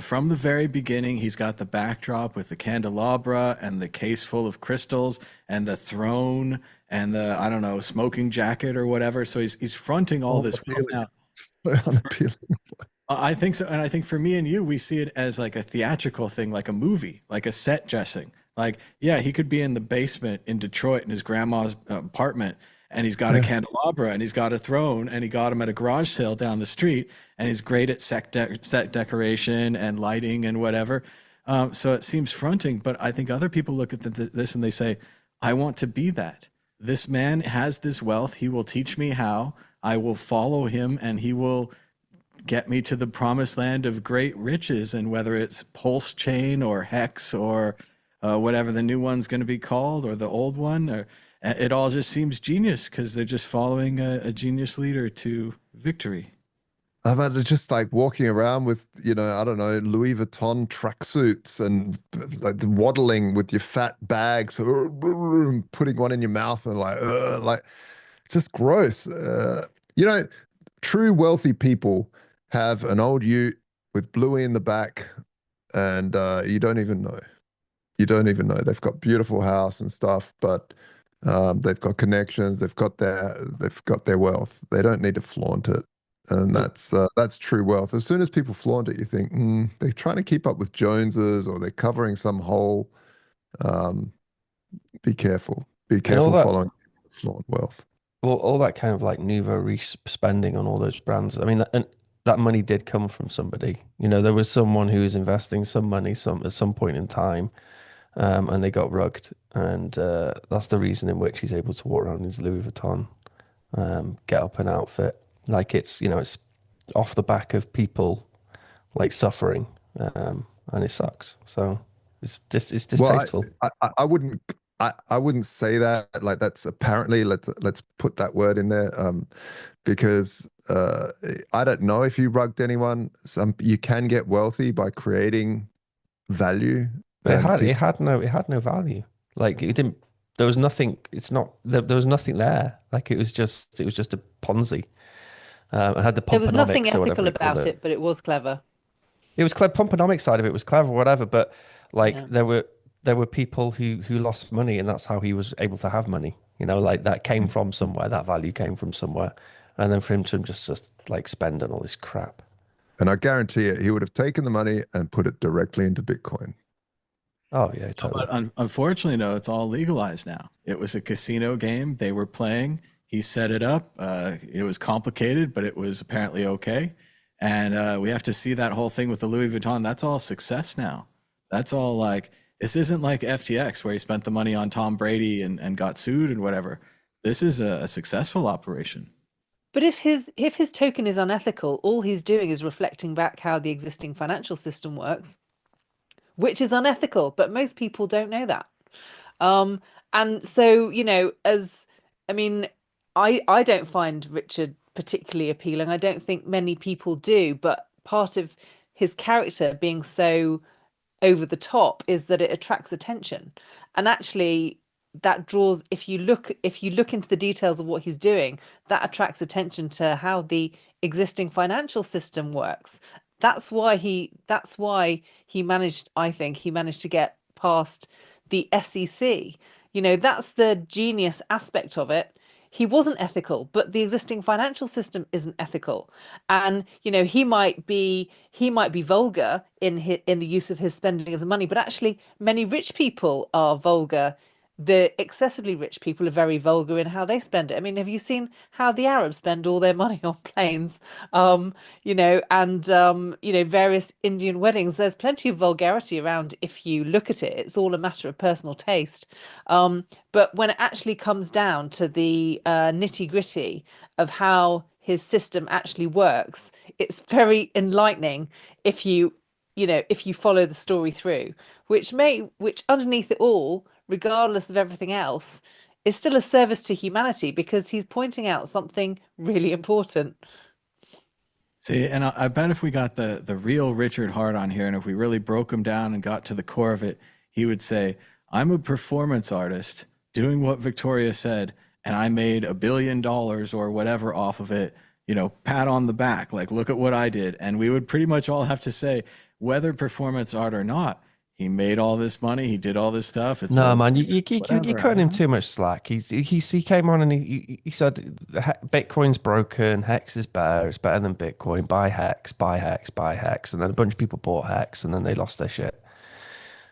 From the very beginning, he's got the backdrop with the candelabra and the case full of crystals and the throne and the, I don't know, smoking jacket or whatever. So he's fronting all this wealth now. Unappealing. I think so. And I think for me and you, we see it as like a theatrical thing, like a movie, like a set dressing. Like, yeah, he could be in the basement in Detroit in his grandma's apartment, and he's got a candelabra and he's got a throne, and he got him at a garage sale down the street, and he's great at set decoration and lighting and whatever. So it seems fronting, but I think other people look at this and they say, I want to be that. This man has this wealth. He will teach me how. I will follow him, and he will get me to the promised land of great riches. And whether it's Pulse Chain or Hex or whatever the new one's going to be called, or the old one, or it all just seems genius because they're just following a genius leader to victory. I've had to just like walking around with, I don't know, Louis Vuitton tracksuits and like waddling with your fat bags, putting one in your mouth and like just gross. True wealthy people have an old ute with Bluey in the back, and you don't even know. You don't even know. They've got beautiful house and stuff, but they've got connections. They've got their wealth. They don't need to flaunt it, and that's true wealth. As soon as people flaunt it, you think they're trying to keep up with Joneses, or they're covering some hole. Be careful. Be careful following people that flaunt wealth. Well, all that kind of like nouveau riche spending on all those brands. I mean, and that money did come from somebody. There was someone who was investing some money at some point in time. And they got rugged, and that's the reason in which he's able to walk around in his Louis Vuitton, get up an outfit. Like it's off the back of people like suffering, and it sucks. So it's distasteful. Well, I wouldn't say that. Like that's apparently, let's put that word in there, because I don't know if you rugged anyone. You can get wealthy by creating value. It had no value. Like it didn't. There was nothing. There was nothing there. Like it was just a Ponzi. It had the pomponomics. There was nothing ethical about it, but it was clever. It was clever. Pomponomics side of it was clever, whatever. But like there were people who lost money, and that's how he was able to have money. Like that came from somewhere. That value came from somewhere, and then for him to just like spend on all this crap. And I guarantee it, he would have taken the money and put it directly into Bitcoin. Oh yeah, totally. But unfortunately, no, it's all legalized now. It was a casino game they were playing. He set it up. It was complicated, but it was apparently okay. And we have to see that whole thing with the Louis Vuitton. That's all success now. That's all like, this isn't like FTX where he spent the money on Tom Brady and got sued and whatever. This is a successful operation. But if his token is unethical, all he's doing is reflecting back how the existing financial system works, which is unethical, but most people don't know that. And so, I don't find Richard particularly appealing. I don't think many people do, but part of his character being so over the top is that it attracts attention. And actually that draws, if you look into the details of what he's doing, that attracts attention to how the existing financial system works. That's why he managed, I think he managed to get past the SEC. That's the genius aspect of it. He wasn't ethical, but the existing financial system isn't ethical. And, he might be vulgar in the use of his spending of the money, but actually many rich people are vulgar the excessively rich people are very vulgar in how they spend it. I mean, have you seen how the Arabs spend all their money on planes? And various Indian weddings. There's plenty of vulgarity around if you look at it. It's all a matter of personal taste. But when it actually comes down to the nitty-gritty of how his system actually works, it's very enlightening if you follow the story through, which underneath it all, regardless of everything else, is still a service to humanity because he's pointing out something really important. See, and I bet if we got the real Richard Hart on here, and if we really broke him down and got to the core of it, he would say, "I'm a performance artist doing what Victoria said, and I made $1 billion or whatever off of it. Pat on the back, like look at what I did." And we would pretty much all have to say, whether performance art or not, he made all this money, he did all this stuff. It's No, worth man, it, you're whatever, I cutting him don't know. too much slack. He came on and he said Bitcoin's broken, Hex is better, it's better than Bitcoin. Buy Hex, buy Hex, buy Hex, and then a bunch of people bought Hex, and then they lost their shit.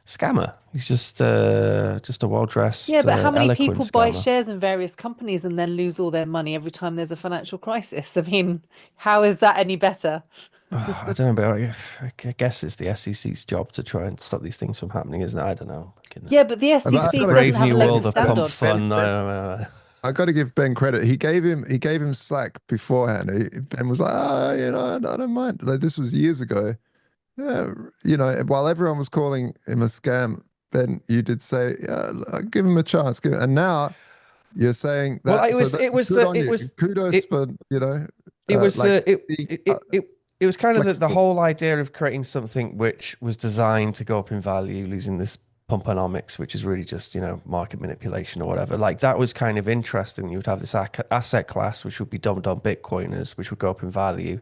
Scammer. He's just a well-dressed, Yeah, but how many eloquent people buy scammer. shares in various companies and then lose all their money every time there's a financial crisis? I mean, how is that any better? I don't know, but I guess it's the SEC's job to try and stop these things from happening, isn't it? I don't know. Yeah, but the But I've SEC got to doesn't Brave have a new leg to world of stand pump on. fun. I don't know. I got to give Ben credit. He gave him slack beforehand. Ben was like, I don't mind. Like this was years ago. Yeah, while everyone was calling him a scam, Ben, you did say, yeah, give him a chance. And now you're saying Well, that. So that good on you. Kudos it for it was like the being it was kind of the flexible. whole idea of creating something which was designed to go up in value, losing this pumponomics, which is really just, market manipulation or whatever. Like that was kind of interesting. You would have this asset class, which would be dumped on Bitcoiners, which would go up in value.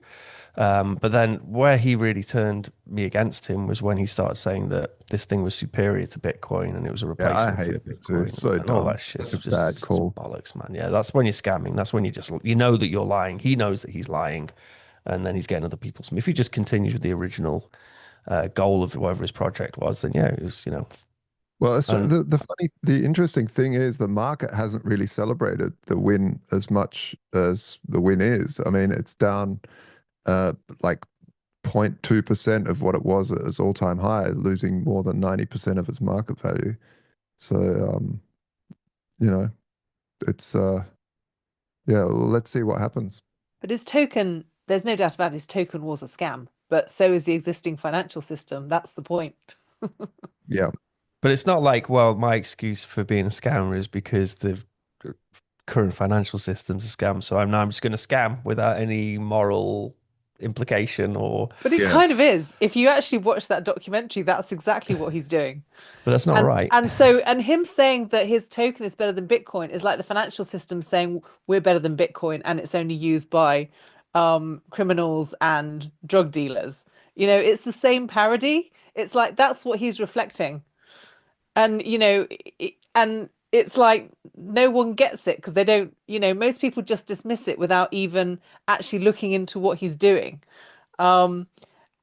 But then where he really turned me against him was when he started saying that this thing was superior to Bitcoin and it was a Yeah, I replacement hate for it too. Bitcoin So and all dumb. that shit. Such It's a bad just call. bollocks, man. Yeah, that's when you're scamming. That's when you know that you're lying. He knows that he's lying, and then he's getting other people's. If he just continued with the original goal of whatever his project was, then yeah, it was, Well, and the interesting thing is the market hasn't really celebrated the win as much as the win is. I mean, it's down like 0.2% of what it was at its all-time high, losing more than 90% of its market value. So, it's yeah, well, let's see what happens. But his token, there's no doubt about it, his token was a scam, but so is the existing financial system. That's the point. Yeah. but it's not like, well, my excuse for being a scammer is because the current financial system's a scam, so I'm just going to scam without any moral implication or. But it Yeah. kind of is. If you actually watch that documentary, that's exactly what he's doing. But that's not And right. and him saying that his token is better than Bitcoin is like the financial system saying we're better than Bitcoin and it's only used by criminals and drug dealers. It's the same parody. It's like that's what he's reflecting. And and it's like no one gets it because they don't, most people just dismiss it without even actually looking into what he's doing. And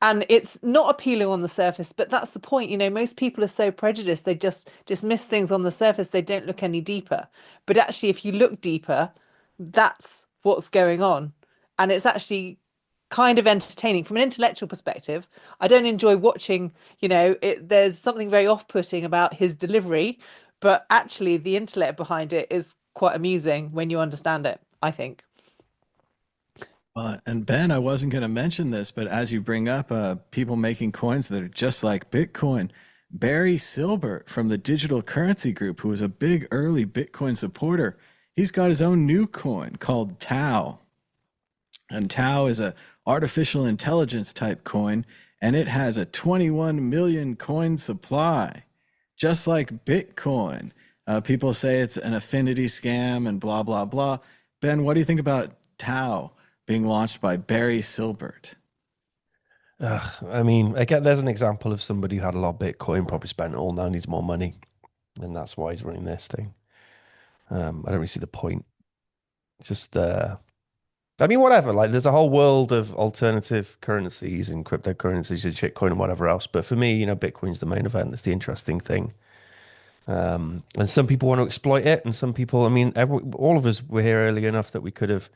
it's not appealing on the surface, but that's the point. Most people are so prejudiced, they just dismiss things on the surface, they don't look any deeper. But actually, if you look deeper, that's what's going on. And it's actually kind of entertaining from an intellectual perspective. I don't enjoy watching, there's something very off-putting about his delivery, but actually the intellect behind it is quite amusing when you understand it, I think. And Ben, I wasn't going to mention this, but as you bring up people making coins that are just like Bitcoin, Barry Silbert from the Digital Currency Group, who was a big early Bitcoin supporter, he's got his own new coin called Tau. And Tau is a artificial intelligence type coin, and it has a 21 million coin supply, just like Bitcoin. People say it's an affinity scam and blah, blah, blah. Ben, what do you think about Tau being launched by Barry Silbert? I mean, again, there's an example of somebody who had a lot of Bitcoin, probably spent it all, now needs more money, and that's why he's running this thing. I don't really see the point. Just, I mean, whatever. Like, there's a whole world of alternative currencies and cryptocurrencies and shitcoin and whatever else. But for me, Bitcoin's the main event. It's the interesting thing. And some people want to exploit it, and some people, I mean, all of us were here early enough that we could have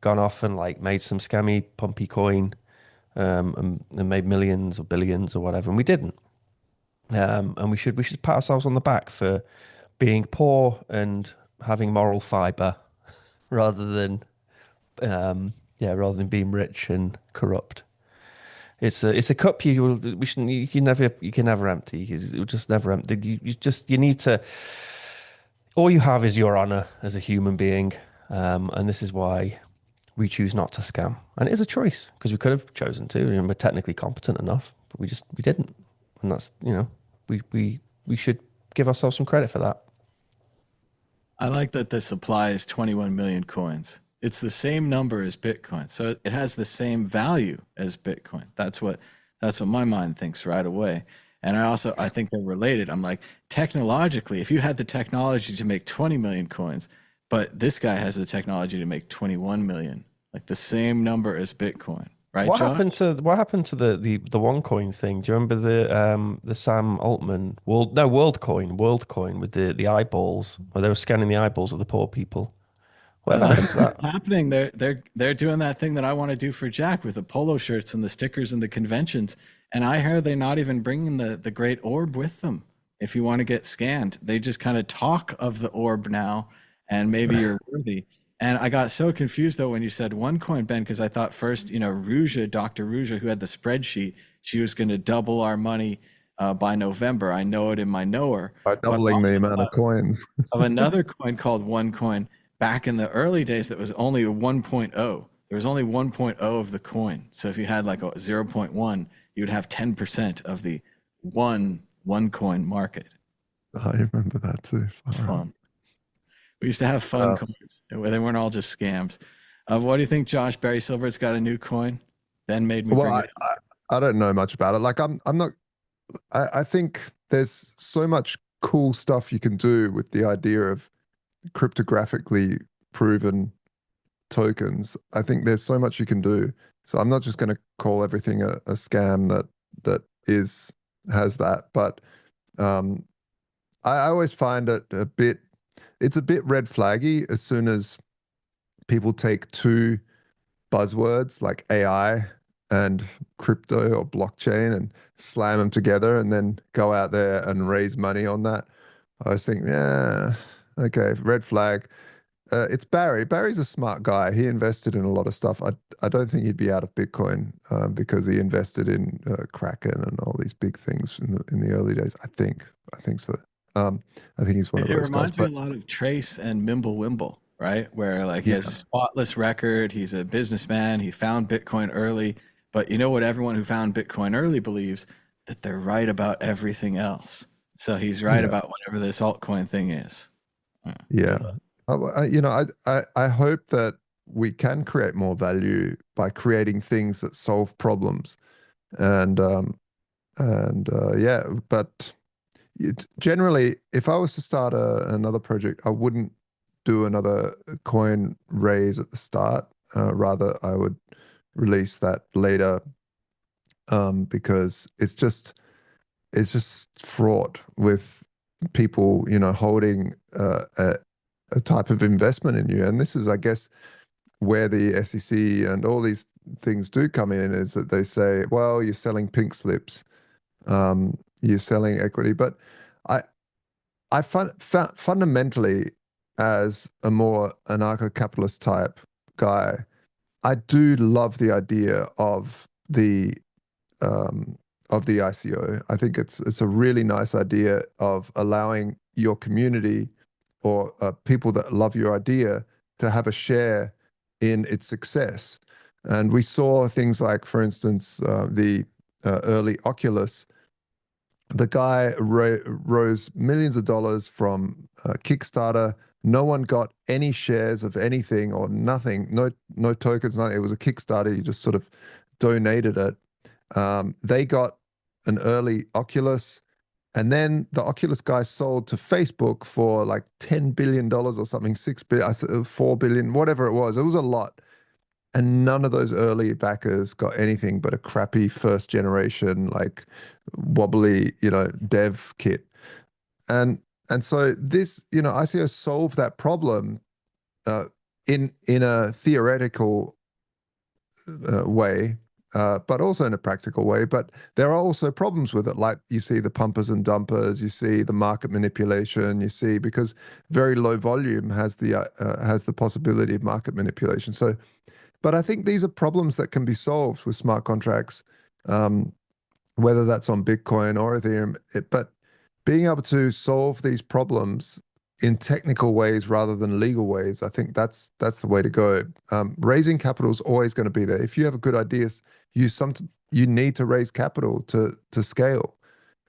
gone off and like made some scammy, pumpy coin, and made millions or billions or whatever, and we didn't. And we should pat ourselves on the back for being poor and having moral fiber rather than rather than being rich and corrupt. It's a cup you can never empty. You'll just never empty. You need to. All you have is your honor as a human being, and this is why we choose not to scam. And it is a choice because we could have chosen to, and we're technically competent enough, but we didn't. And that's we should give ourselves some credit for that. I like that the supply is 21 million coins. It's the same number as Bitcoin. So it has the same value as Bitcoin. That's what my mind thinks right away. And I think they're related. I'm like, technologically, if you had the technology to make 20 million coins, but this guy has the technology to make 21 million, like the same number as Bitcoin, right? What Josh? happened to the OneCoin thing? Do you remember the Sam Altman WorldCoin with the eyeballs, where they were scanning the eyeballs of the poor people? Whatever happened to that? Happening. They're doing that thing that I want to do for Jack with the polo shirts and the stickers and the conventions. And I heard they're not even bringing the great orb with them. If you want to get scanned, they just kind of talk of the orb now, and maybe you're worthy. And I got so confused though when you said OneCoin, Ben, because I thought first, Dr. Ruja, who had the spreadsheet, she was going to double our money by November. I know it in my knower. By doubling the amount of coins. Of another coin called OneCoin back in the early days that was only a 1.0. There was only 1.0 of the coin. So if you had like a 0.1, you would have 10% of the one coin market. I remember that too. Fun. We used to have fun coins. They weren't all just scams. What do you think, Josh? Barry Silvert's got a new coin. Ben made me bring it. I don't know much about it. Like I'm not. I think there's so much cool stuff you can do with the idea of cryptographically proven tokens. I think there's so much you can do. So I'm not just going to call everything a scam that has that. But I always find it it's a bit red flaggy as soon as people take two buzzwords like AI and crypto or blockchain and slam them together and then go out there and raise money on that. I was thinking, yeah, okay, red flag. It's Barry. Barry's a smart guy. He invested in a lot of stuff. I don't think he'd be out of Bitcoin because he invested in Kraken and all these big things in the early days. I think so. I think he's one of those guys. It reminds me a lot of Trace and Mimblewimble, right? Where like he has a spotless record. He's a businessman. He found Bitcoin early. But you know what everyone who found Bitcoin early believes? That they're right about everything else. So he's right about whatever this altcoin thing is. Yeah. I hope that we can create more value by creating things that solve problems. But generally, if I was to start another project, I wouldn't do another coin raise at the start. Rather, I would release that later because it's just fraught with people, holding a type of investment in you. And this is, I guess, where the SEC and all these things do come in, is that they say, well, you're selling pink slips, you're selling equity. But I fundamentally, as a more anarcho-capitalist type guy, I do love the idea of the ICO. I think it's a really nice idea of allowing your community or people that love your idea to have a share in its success. And we saw things like, for instance, the early Oculus. The guy rose millions of dollars from Kickstarter. No one got any shares of anything or nothing, no tokens, nothing. It was a Kickstarter. You just sort of donated it. They got an early Oculus, and then the Oculus guy sold to Facebook for like $10 billion or something, 6 billion, 4 billion, whatever it was. It was a lot. And none of those early backers got anything but a crappy first generation, like wobbly, dev kit. And And so this, ICO solved that problem in a theoretical way, but also in a practical way. But there are also problems with it, like you see the pumpers and dumpers, you see the market manipulation, you see, because very low volume has the possibility of market manipulation. So, but I think these are problems that can be solved with smart contracts, whether that's on Bitcoin or Ethereum. But being able to solve these problems in technical ways rather than legal ways, I think that's the way to go. Raising capital is always going to be there. If you have a good idea, you need to raise capital to scale,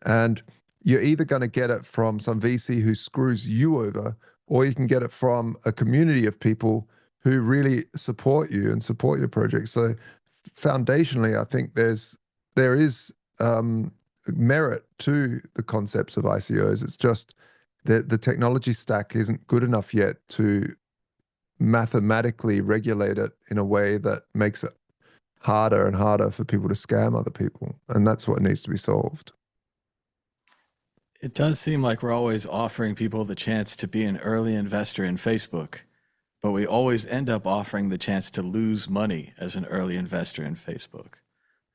and you're either going to get it from some VC who screws you over, or you can get it from a community of people who really support you and support your project. So foundationally, I think there is merit to the concepts of ICOs. It's just the technology stack isn't good enough yet to mathematically regulate it in a way that makes it harder and harder for people to scam other people. And that's what needs to be solved. It does seem like we're always offering people the chance to be an early investor in Facebook, but we always end up offering the chance to lose money as an early investor in Facebook.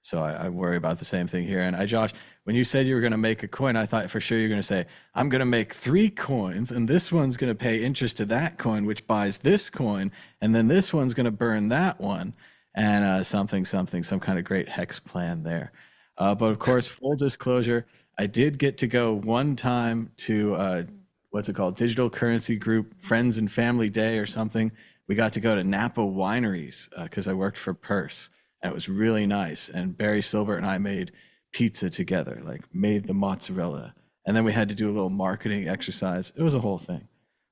So I worry about the same thing here. And Josh, when you said you were going to make a coin, I thought for sure you're going to say, I'm going to make 3 coins, and this one's going to pay interest to that coin, which buys this coin, and then this one's going to burn that one, and some kind of great hex plan there. But of course, full disclosure, I did get to go one time to what's it called? Digital Currency Group Friends and Family Day or something. We got to go to Napa Wineries because I worked for Purse. And it was really nice. And Barry Silbert and I made pizza together, like made the mozzarella. And then we had to do a little marketing exercise. It was a whole thing,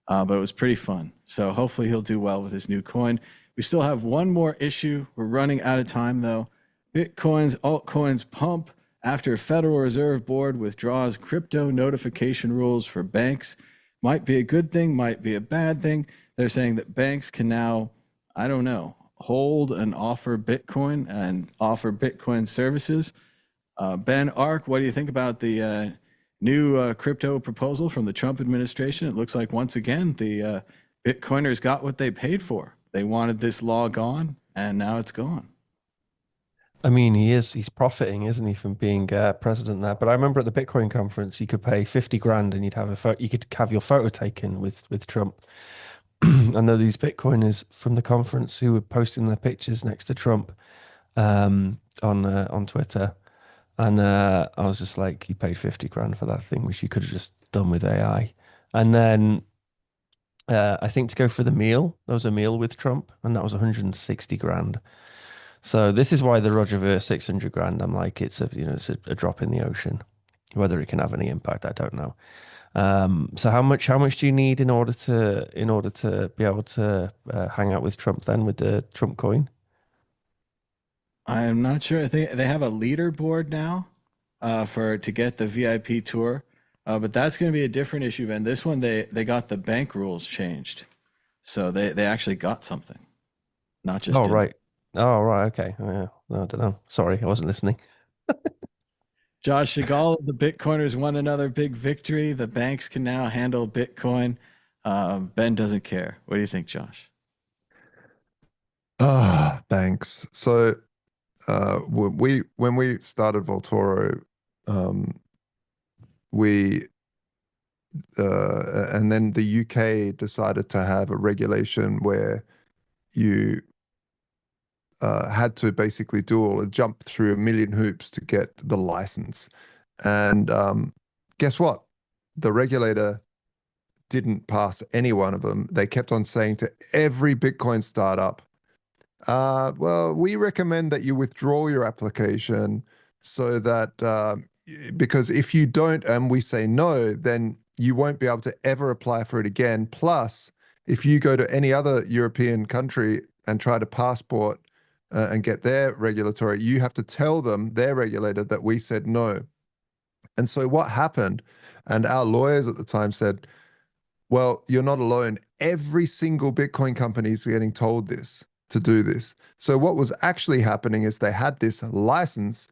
but it was pretty fun. So hopefully he'll do well with his new coin. We still have one more issue. We're running out of time though. Bitcoin's altcoins pump after Federal Reserve Board withdraws crypto notification rules for banks. Might be a good thing, might be a bad thing. They're saying that banks can now, I don't know, hold and offer Bitcoin and offer Bitcoin services. Ben Ark, what do you think about the new crypto proposal from the Trump administration? It looks like once again the Bitcoiners got what they paid for. They wanted this law gone, and now it's gone. I mean, he's profiting, isn't he, from being president there? But I remember at the Bitcoin conference, you could pay 50 grand and you could have your photo taken with Trump. I know these Bitcoiners from the conference who were posting their pictures next to Trump on Twitter, and I was just like, you paid 50 grand for that thing, which you could have just done with AI. And then I think to go for the meal, there was a meal with Trump, and that was 160 grand. So this is why the Roger Ver 600 grand. I'm like, it's a drop in the ocean. Whether it can have any impact, I don't know. So how much do you need in order to be able to hang out with Trump then with the Trump coin? I'm not sure. I think they have a leaderboard now to get the VIP tour, but that's going to be a different issue. And this one, they got the bank rules changed, so they actually got something, not just right. Oh right, okay. Oh, yeah. No, I don't know. Sorry, I wasn't listening. Josh Chagall, the Bitcoiners won another big victory. The banks can now handle Bitcoin. Ben doesn't care. What do you think, Josh? Banks. So when we started Voltoro, and then the UK decided to have a regulation where you had to basically jump through a million hoops to get the license. And guess what? The regulator didn't pass any one of them. They kept on saying to every Bitcoin startup, well, we recommend that you withdraw your application so that, because if you don't and we say no, then you won't be able to ever apply for it again. Plus, if you go to any other European country and try to passport and get their regulatory, you have to tell them, their regulator, that we said no. And so what happened, and our lawyers at the time said, well, you're not alone. Every single Bitcoin company is getting told to do this. So what was actually happening is they had this license,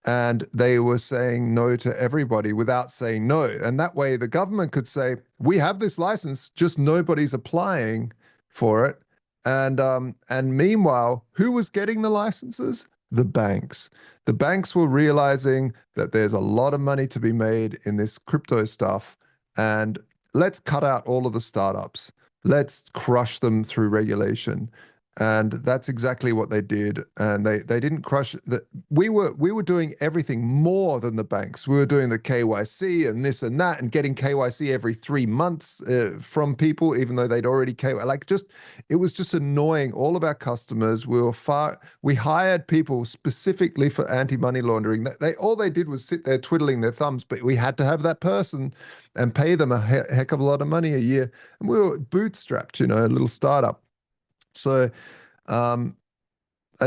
and they were saying no to everybody without saying no. And that way the government could say, we have this license, just nobody's applying for it. And meanwhile, who was getting the licenses? The banks. The banks were realizing that there's a lot of money to be made in this crypto stuff, and let's cut out all of the startups. Let's crush them through regulation. And that's exactly what they did. And they didn't crush that. We were doing everything more than the banks. We were doing the KYC and this and that, and getting KYC every 3 months from people, even though they'd already KYC. It was just annoying all of our customers. We hired people specifically for anti-money laundering. All they did was sit there twiddling their thumbs, but we had to have that person and pay them a heck of a lot of money a year. And we were bootstrapped, a little startup. So I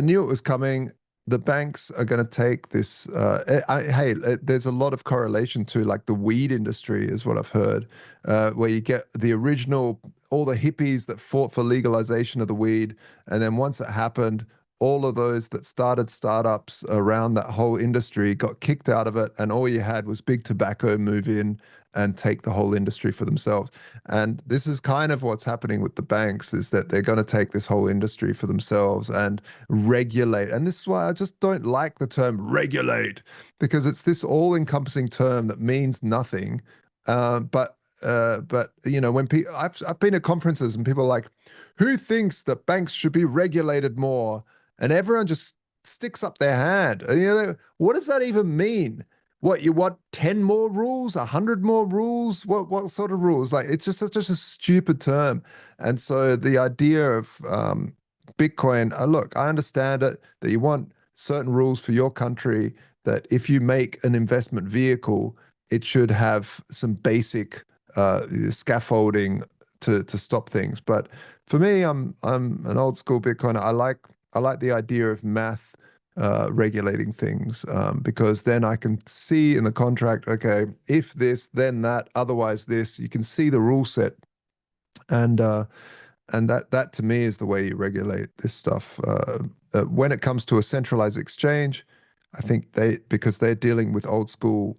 knew it was coming. The banks are going to take this. There's a lot of correlation to like the weed industry is what I've heard, where you get the original, all the hippies that fought for legalization of the weed. And then once it happened, all of those that started startups around that whole industry got kicked out of it. And all you had was big tobacco move in and take the whole industry for themselves. And this is kind of what's happening with the banks, is that they're going to take this whole industry for themselves and regulate. And this is why I just don't like the term regulate, because it's this all-encompassing term that means nothing. But when I've been at conferences and people are like, who thinks that banks should be regulated more? And everyone just sticks up their hand. And what does that even mean? What, you want 10 more rules, 100 more rules? What sort of rules? Like, it's just a stupid term. And so the idea of Bitcoin, look, I understand it, that you want certain rules for your country, that if you make an investment vehicle, it should have some basic scaffolding to stop things. But for me, I'm an old school Bitcoiner. I like the idea of math regulating things, because then I can see in the contract, okay, if this, then that, otherwise this. You can see the rule set, and that to me is the way you regulate this stuff. When it comes to a centralized exchange, I think because they're dealing with old school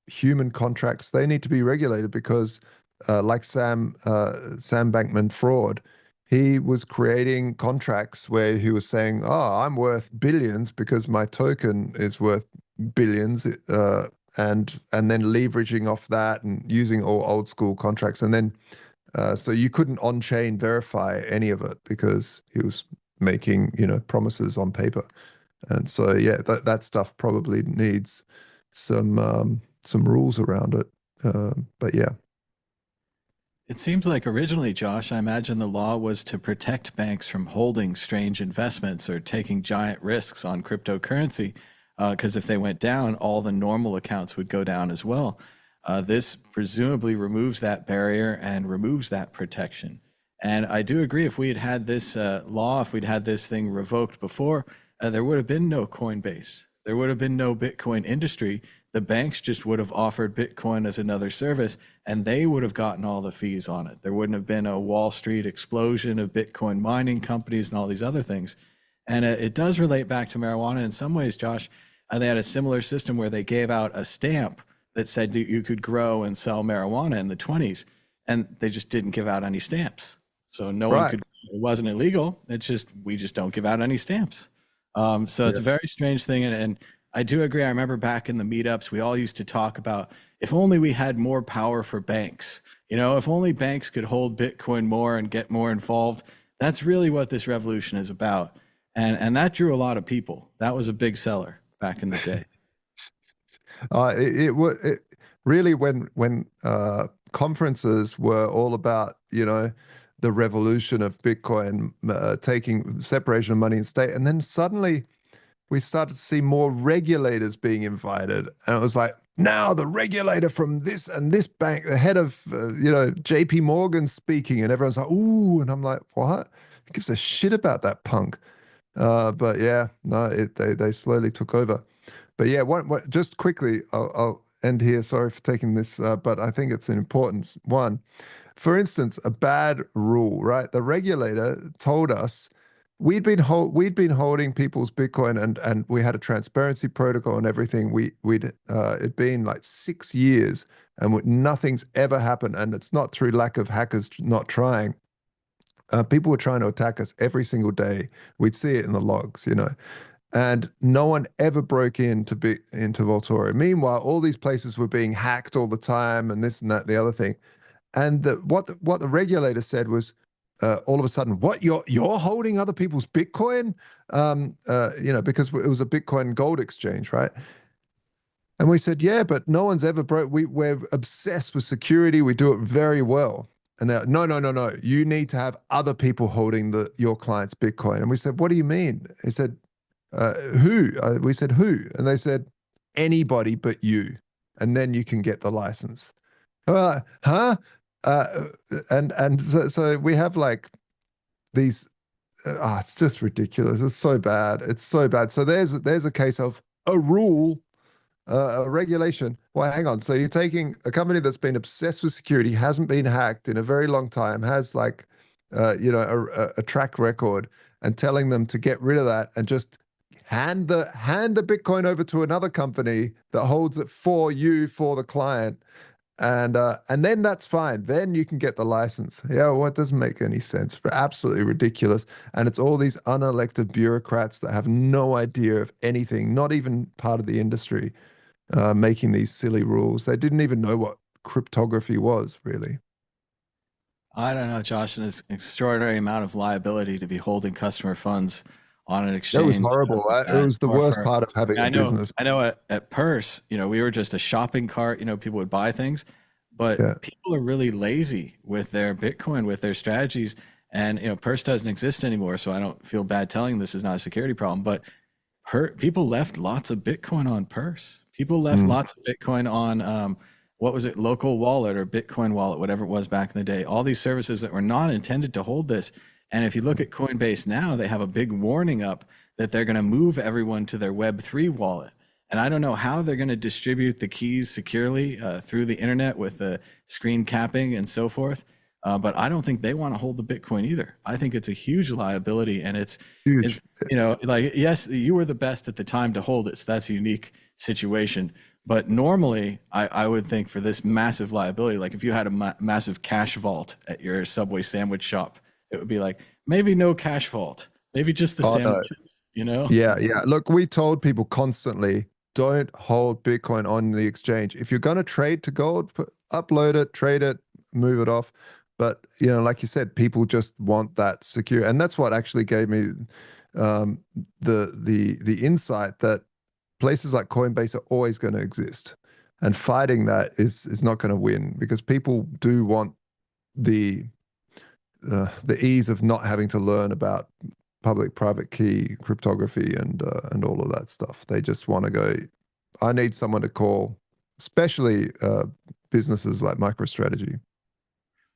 human contracts, they need to be regulated, because like Sam Bankman-Fried, he was creating contracts where he was saying, oh, I'm worth billions because my token is worth billions, and then leveraging off that and using all old school contracts. And then so you couldn't on-chain verify any of it because he was making, promises on paper. And so, yeah, that stuff probably needs some rules around it. But yeah. It seems like originally, Josh, I imagine the law was to protect banks from holding strange investments or taking giant risks on cryptocurrency, because if they went down, all the normal accounts would go down as well. This presumably removes that barrier and removes that protection. And I do agree, if we had had this law, if we'd had this thing revoked before, there would have been no Coinbase. There would have been no Bitcoin industry. The banks just would have offered Bitcoin as another service, and they would have gotten all the fees on it. There wouldn't have been a Wall Street explosion of Bitcoin mining companies and all these other things. And it does relate back to marijuana in some ways, Josh. They had a similar system where they gave out a stamp that said you could grow and sell marijuana in the 20s, and they just didn't give out any stamps. So no one could, it wasn't illegal. It's just, we just don't give out any stamps. So it's a very strange thing. And I do agree. I remember back in the meetups, we all used to talk about, if only we had more power for banks, if only banks could hold Bitcoin more and get more involved. That's really what this revolution is about. And that drew a lot of people. That was a big seller back in the day. It really, when conferences were all about, the revolution of Bitcoin, taking separation of money and state. And then suddenly we started to see more regulators being invited. And it was like, now the regulator from this and this bank, the head of, JP Morgan speaking, and everyone's like, ooh. And I'm like, what? Who gives a shit about that punk? But yeah, no, they slowly took over. But yeah, just quickly, I'll end here. Sorry for taking this, but I think it's an important one. For instance, a bad rule, right? The regulator told us we'd been holding people's Bitcoin, and we had a transparency protocol and everything. It'd been like 6 years, and nothing's ever happened. And it's not through lack of hackers not trying. People were trying to attack us every single day. We'd see it in the logs, and no one ever broke into Voltoro. Meanwhile, all these places were being hacked all the time, and this and that, the other thing. And what the regulator said was, all of a sudden, what, you're holding other people's Bitcoin, because it was a Bitcoin gold exchange, right? And we said, yeah, but no one's ever broke. We're obsessed with security. We do it very well. And they're, no. You need to have other people holding your client's Bitcoin. And we said, what do you mean? He said, who? We said, who? And they said, anybody but you. And then you can get the license. Huh? So we have like these, it's just ridiculous. It's so bad. It's so bad. So there's a case of a rule, a regulation. Well, hang on. So you're taking a company that's been obsessed with security, hasn't been hacked in a very long time, has like, a track record, and telling them to get rid of that and just hand the Bitcoin over to another company that holds it for you, for the client. And then that's fine. Then you can get the license. Yeah, well, it doesn't make any sense. Absolutely ridiculous. And it's all these unelected bureaucrats that have no idea of anything, not even part of the industry, making these silly rules. They didn't even know what cryptography was, really. I don't know, Josh. It's an extraordinary amount of liability to be holding customer funds on an exchange. That was horrible. It was the worst part of having a business. I know at Purse, we were just a shopping cart. People would buy things, but people are really lazy with their Bitcoin, with their strategies. And, Purse doesn't exist anymore. So I don't feel bad telling this is not a security problem, but people left lots of Bitcoin on Purse. People left lots of Bitcoin on, what was it? Local wallet or Bitcoin wallet, whatever it was back in the day. All these services that were not intended to hold this. And if you look at Coinbase now, they have a big warning up that they're going to move everyone to their Web3 wallet. And I don't know how they're going to distribute the keys securely through the internet with the screen capping and so forth. But I don't think they want to hold the Bitcoin either. I think it's a huge liability, and it's huge. Yes, you were the best at the time to hold it. So that's a unique situation. But normally, I would think for this massive liability, like if you had a massive cash vault at your Subway sandwich shop, it would be like, maybe no cash vault, maybe just the sandwiches, Yeah. Look, we told people constantly, don't hold Bitcoin on the exchange. If you're going to trade to gold, upload it, trade it, move it off. But, like you said, people just want that secure. And that's what actually gave me the insight that places like Coinbase are always going to exist. And fighting that is not going to win, because people do want the ease of not having to learn about public-private key cryptography and all of that stuff. They just want to go, I need someone to call, especially businesses like MicroStrategy.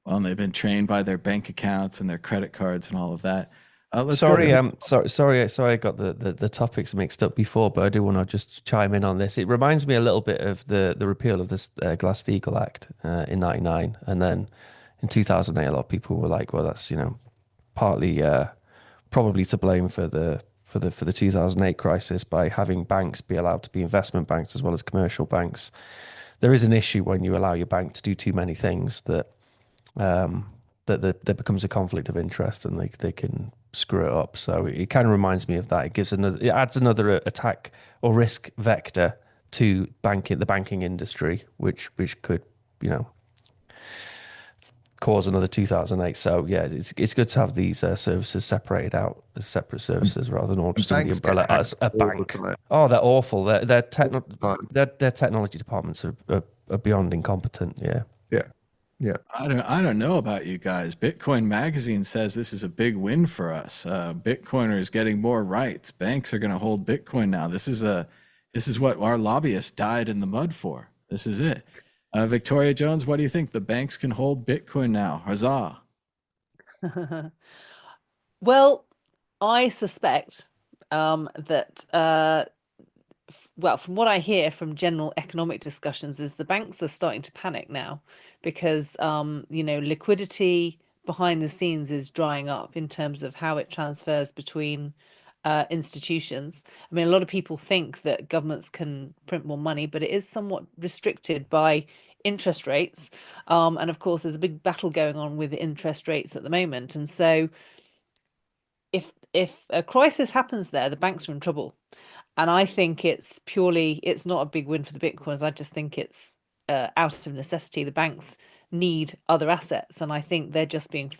Well, and they've been trained by their bank accounts and their credit cards and all of that. Sorry, I got the topics mixed up before, but I do want to just chime in on this. It reminds me a little bit of the repeal of this Glass-Steagall Act in '99, and then in 2008, a lot of people were like, "Well, that's partly probably to blame for the 2008 crisis by having banks be allowed to be investment banks as well as commercial banks." There is an issue when you allow your bank to do too many things that there becomes a conflict of interest, and they can screw it up. So it kind of reminds me of that. It adds another attack or risk vector to the banking industry, which could cause another 2008. So yeah, it's good to have these services separated out as separate services rather than all just under the umbrella as a bank. Oh, they're awful. Their technology departments are beyond incompetent. Yeah. I don't know about you guys. Bitcoin Magazine says this is a big win for us. Bitcoiners getting more rights. Banks are going to hold Bitcoin now. This is what our lobbyists died in the mud for. This is it. Victoria Jones, what do you think? The banks can hold Bitcoin now. Huzzah. Well, I suspect that well, from what I hear from general economic discussions, is the banks are starting to panic now because, liquidity, behind the scenes is drying up in terms of how it transfers between institutions. I mean, a lot of people think that governments can print more money, but it is somewhat restricted by interest rates. And of course, there's a big battle going on with interest rates at the moment. And so if a crisis happens there, the banks are in trouble. And I think it's not a big win for the Bitcoins. I just think it's out of necessity. The banks need other assets. And I think they're going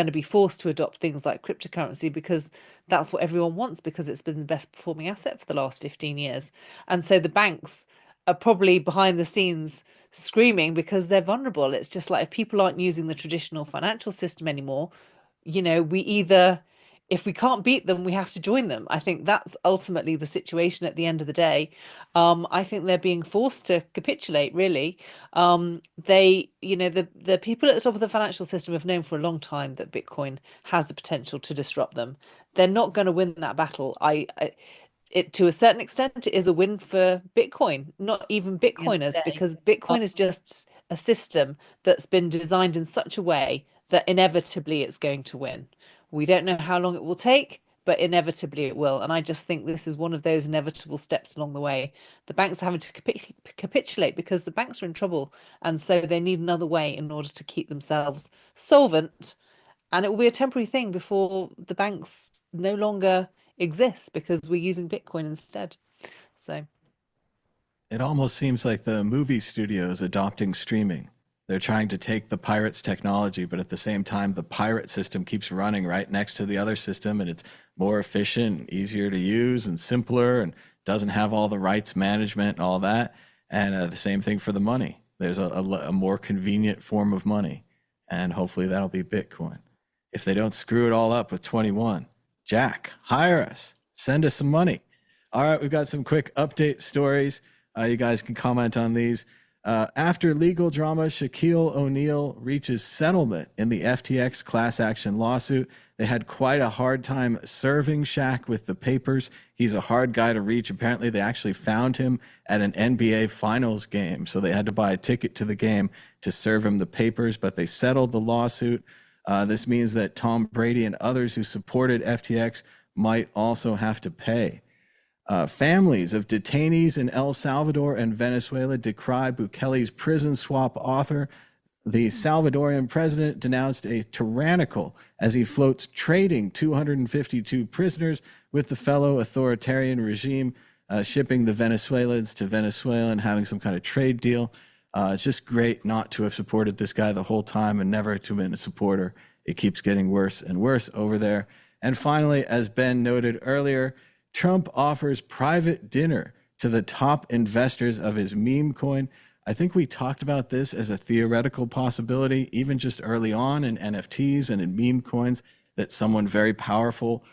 to be forced to adopt things like cryptocurrency because that's what everyone wants, because it's been the best performing asset for the last 15 years. And so the banks are probably behind the scenes screaming because they're vulnerable. It's just like if people aren't using the traditional financial system anymore, if we can't beat them, we have to join them. I think that's ultimately the situation at the end of the day. I think they're being forced to capitulate, really. The people at the top of the financial system have known for a long time that Bitcoin has the potential to disrupt them. They're not going to win that battle. To a certain extent, it is a win for Bitcoin, not even Bitcoiners, because Bitcoin is just a system that's been designed in such a way that inevitably it's going to win. We don't know how long it will take, but inevitably it will. And I just think this is one of those inevitable steps along the way. The banks are having to capitulate because the banks are in trouble. And so they need another way in order to keep themselves solvent. And it will be a temporary thing before the banks no longer exist because we're using Bitcoin instead. So It almost seems like the movie studios adopting streaming. They're trying to take the pirates' technology, but at the same time, the pirate system keeps running right next to the other system, and it's more efficient, and easier to use, and simpler, and doesn't have all the rights management and all that. And the same thing for the money. There's a more convenient form of money, and hopefully that'll be Bitcoin. If they don't screw it all up with 21, Jack, hire us. Send us some money. All right, we've got some quick update stories. You guys can comment on these. After legal drama, Shaquille O'Neal reaches settlement in the FTX class action lawsuit. They had quite a hard time serving Shaq with the papers. He's a hard guy to reach. Apparently, they actually found him at an NBA Finals game, so they had to buy a ticket to the game to serve him the papers, but they settled the lawsuit. This means that Tom Brady and others who supported FTX might also have to pay. Families of detainees in El Salvador and Venezuela decry Bukele's prison swap offer. The Salvadorian president denounced a tyrannical as he floats trading 252 prisoners with the fellow authoritarian regime, shipping the Venezuelans to Venezuela and having some kind of trade deal. It's just great not to have supported this guy the whole time and never to have been a supporter. It keeps getting worse and worse over there. And finally, as Ben noted earlier, Trump offers private dinner to the top investors of his Memecoin. I think we talked about this as a theoretical possibility, even just early on in NFTs and in Memecoins, that someone very powerful,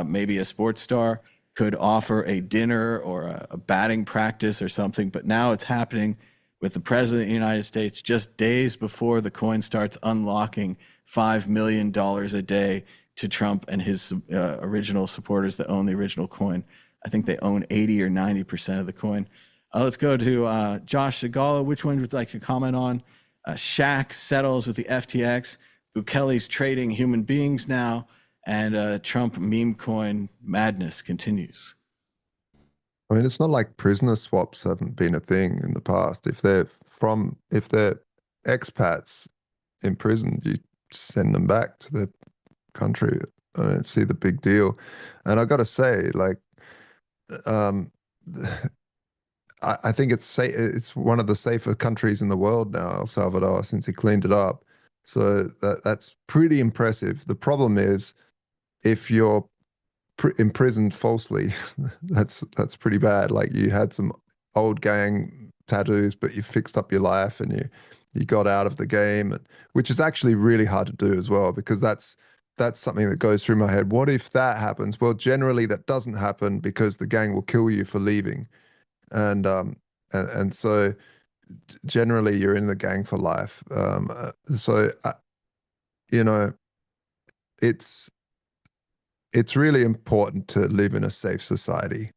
maybe a sports star, could offer a dinner or a batting practice or something. But now it's happening with the president of the United States just days before the coin starts unlocking $5 million a day to Trump and his original supporters that own the original coin. I think they own 80 or 90% of the coin. Let's go to Josh Segala. Which one would you like to comment on? Shaq settles with the FTX. Bukele's trading human beings now. And Trump meme coin madness continues. I mean, it's not like prisoner swaps haven't been a thing in the past. If they're expats in prison, you send them back to their country. I don't see the big deal. And I got to say, like, I think it's one of the safer countries in the world now, El Salvador, since he cleaned it up. So that's pretty impressive. The problem is, if you're imprisoned falsely, that's pretty bad. Like, you had some old gang tattoos, but you fixed up your life and you got out of the game, which is actually really hard to do as well, because that's something that goes through my head. What if that happens? Well, generally that doesn't happen because the gang will kill you for leaving. And so generally you're in the gang for life. It's really important to live in a safe society.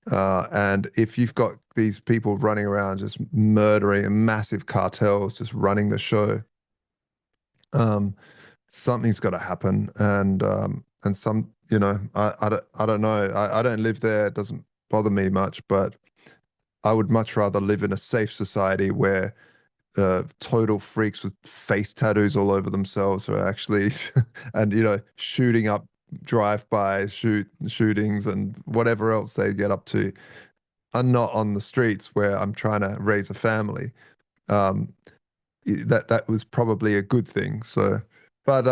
And if you've got these people running around just murdering, massive cartels just running the show, Something's got to happen, and some, you know, I don't know. I don't live there. It doesn't bother me much, but I would much rather live in a safe society where total freaks with face tattoos all over themselves are actually, and you know, shooting up drive-by shootings and whatever else they get up to, are not on the streets where I'm trying to raise a family. That was probably a good thing. So, but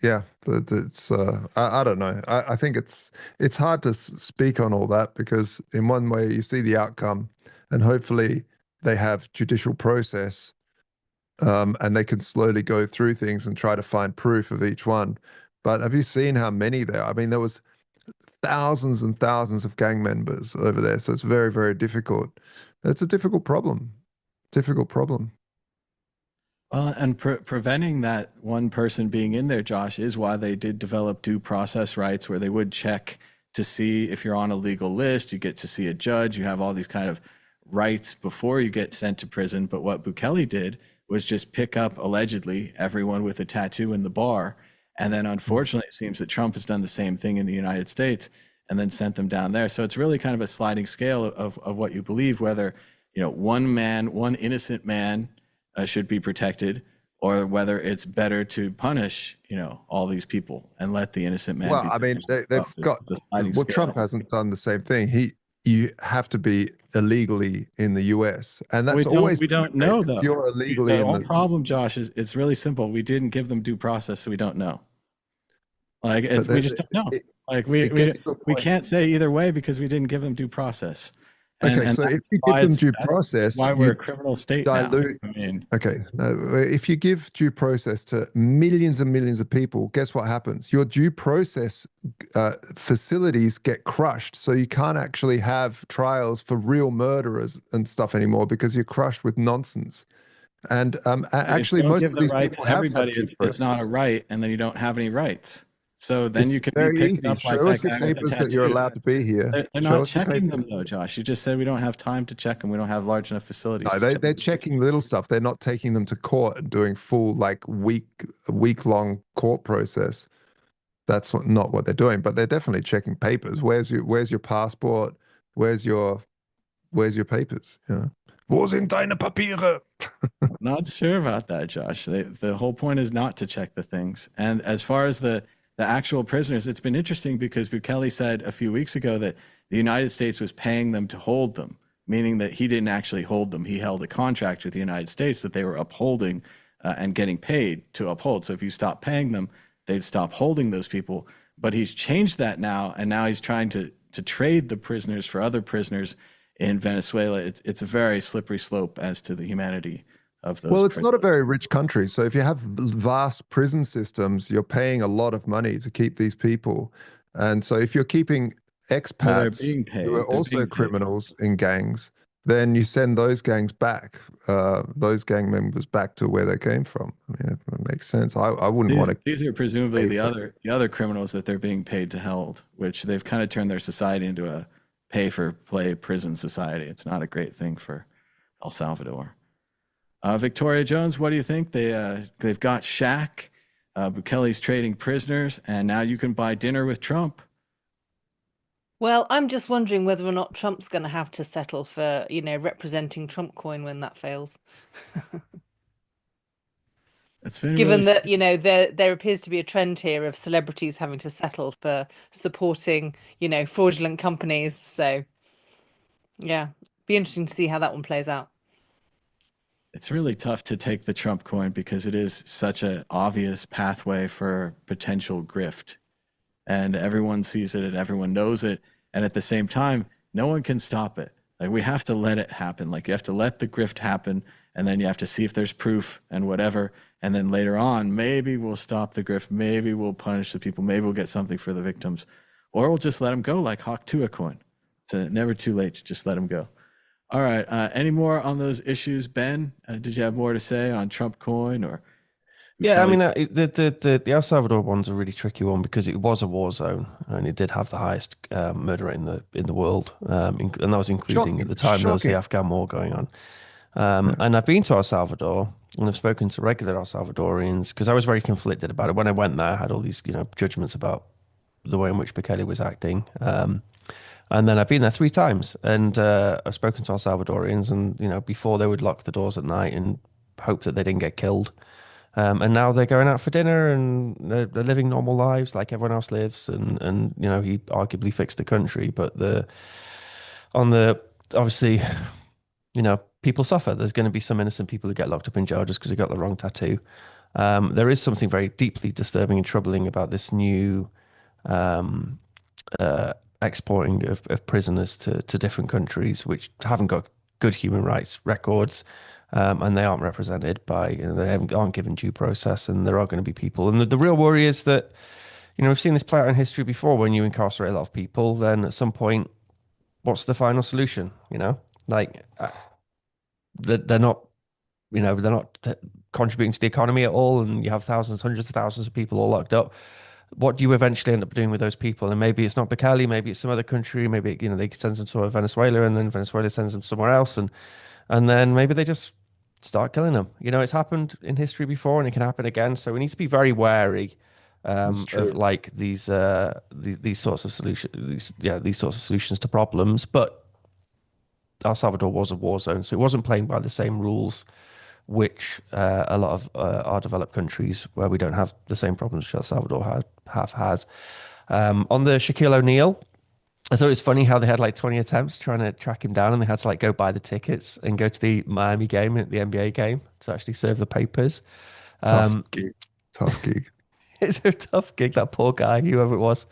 it's I don't know. I think it's hard to speak on all that, because in one way you see the outcome, and hopefully they have judicial process, and they can slowly go through things and try to find proof of each one. But have you seen how many there are? I mean, there was thousands and thousands of gang members over there, so it's very, very difficult. It's a difficult problem. Difficult problem. Well, and preventing that one person being in there, Josh, is why they did develop due process rights, where they would check to see if you're on a legal list. You get to see a judge. You have all these kind of rights before you get sent to prison. But what Bukele did was just pick up, allegedly, everyone with a tattoo in the bar. And then, unfortunately, it seems that Trump has done the same thing in the United States and then sent them down there. So it's really kind of a sliding scale of what you believe, whether, you know, one innocent man should be protected, or whether it's better to punish, you know, all these people and let the innocent man. Well, I mean, they've got. Well, Trump hasn't done the same thing. You have to be illegally in the U.S., and that's we don't know though. If you're illegally the whole problem, Josh, is it's really simple. We didn't give them due process, so we don't know. Like we just don't know. Like we can't say either way because we didn't give them due process. Okay, so if you give them due process, why we're a criminal state dilute. now. I mean, okay, no, if you give due process to millions and millions of people, guess what happens? Your due process facilities get crushed, so you can't actually have trials for real murderers and stuff anymore because you're crushed with nonsense. And actually, most of these people have everybody. It's not a right, and then you don't have any rights. So then you can be picked up like Show us that your guy with the papers that you're allowed to be here. They're not checking them though, Josh. You just said we don't have time to check them. We don't have large enough facilities. No, they're checking little stuff. They're not taking them to court and doing full like week-long court process. That's not what they're doing. But they're definitely checking papers. Where's your passport? Where's your papers? Yeah. Wo sind deine Papiere? Not sure about that, Josh. The whole point is not to check the things. And as far as the actual prisoners, it's been interesting because Bukele said a few weeks ago that the United States was paying them to hold them, meaning that he didn't actually hold them. He held a contract with the United States that they were upholding and getting paid to uphold. So if you stop paying them, they'd stop holding those people. But he's changed that now, and now he's trying to trade the prisoners for other prisoners in Venezuela. It's a very slippery slope as to the humanity of those. Well, it's not a very rich country. So if you have vast prison systems, you're paying a lot of money to keep these people. And so if you're keeping expats who are also criminals in gangs, then you send those gangs back, those gang members back to where they came from. I mean, it makes sense. I wouldn't want to. These are presumably the other criminals that they're being paid to hold, which they've kind of turned their society into a pay-for-play prison society. It's not a great thing for El Salvador. Victoria Jones, what do you think? They've got Shaq, Bukele's trading prisoners, and now you can buy dinner with Trump. Well, I'm just wondering whether or not Trump's going to have to settle for, representing Trump coin when that fails. It's been given that, there appears to be a trend here of celebrities having to settle for supporting, fraudulent companies. So, yeah, be interesting to see how that one plays out. It's really tough to take the Trump coin because it is such an obvious pathway for potential grift. And everyone sees it and everyone knows it. And at the same time, no one can stop it. Like, we have to let it happen. Like, you have to let the grift happen, and then you have to see if there's proof and whatever. And then later on, maybe we'll stop the grift. Maybe we'll punish the people. Maybe we'll get something for the victims. Or we'll just let them go like Hawk Tua coin. It's never too late to just let them go. All right. Any more on those issues, Ben? Did you have more to say on Trump coin or? Yeah, I mean, the El Salvador one's a really tricky one because it was a war zone and it did have the highest murder rate in the world, and that was including at the time there was the Afghan war going on. And I've been to El Salvador, and I've spoken to regular El Salvadorians because I was very conflicted about it. When I went there, I had all these, judgments about the way in which Bukele was acting. And then I've been there 3 times, and I've spoken to El Salvadorians, and before they would lock the doors at night and hope that they didn't get killed. And now they're going out for dinner and they're living normal lives like everyone else lives. And he arguably fixed the country, but obviously, people suffer. There's going to be some innocent people who get locked up in jail just because they got the wrong tattoo. There is something very deeply disturbing and troubling about this new exporting of prisoners to different countries which haven't got good human rights records, and they aren't represented by, aren't given due process, and there are going to be people. And the real worry is that, we've seen this play out in history before. When you incarcerate a lot of people, then at some point, what's the final solution? Like they're not, they're not contributing to the economy at all, and you have thousands, hundreds of thousands of people all locked up. What do you eventually end up doing with those people? And maybe it's not Bukele, maybe it's some other country, maybe they send them to Venezuela, and then Venezuela sends them somewhere else, and then maybe they just start killing them. It's happened in history before, and it can happen again. So we need to be very wary of like these sorts of solutions. These sorts of solutions to problems. But El Salvador was a war zone, so it wasn't playing by the same rules which a lot of our developed countries where we don't have the same problems which El Salvador has. On the Shaquille O'Neal, I thought it was funny how they had like 20 attempts trying to track him down, and they had to like go buy the tickets and go to the Miami game, the NBA game, to actually serve the papers. Tough gig. It's a tough gig, that poor guy, whoever it was,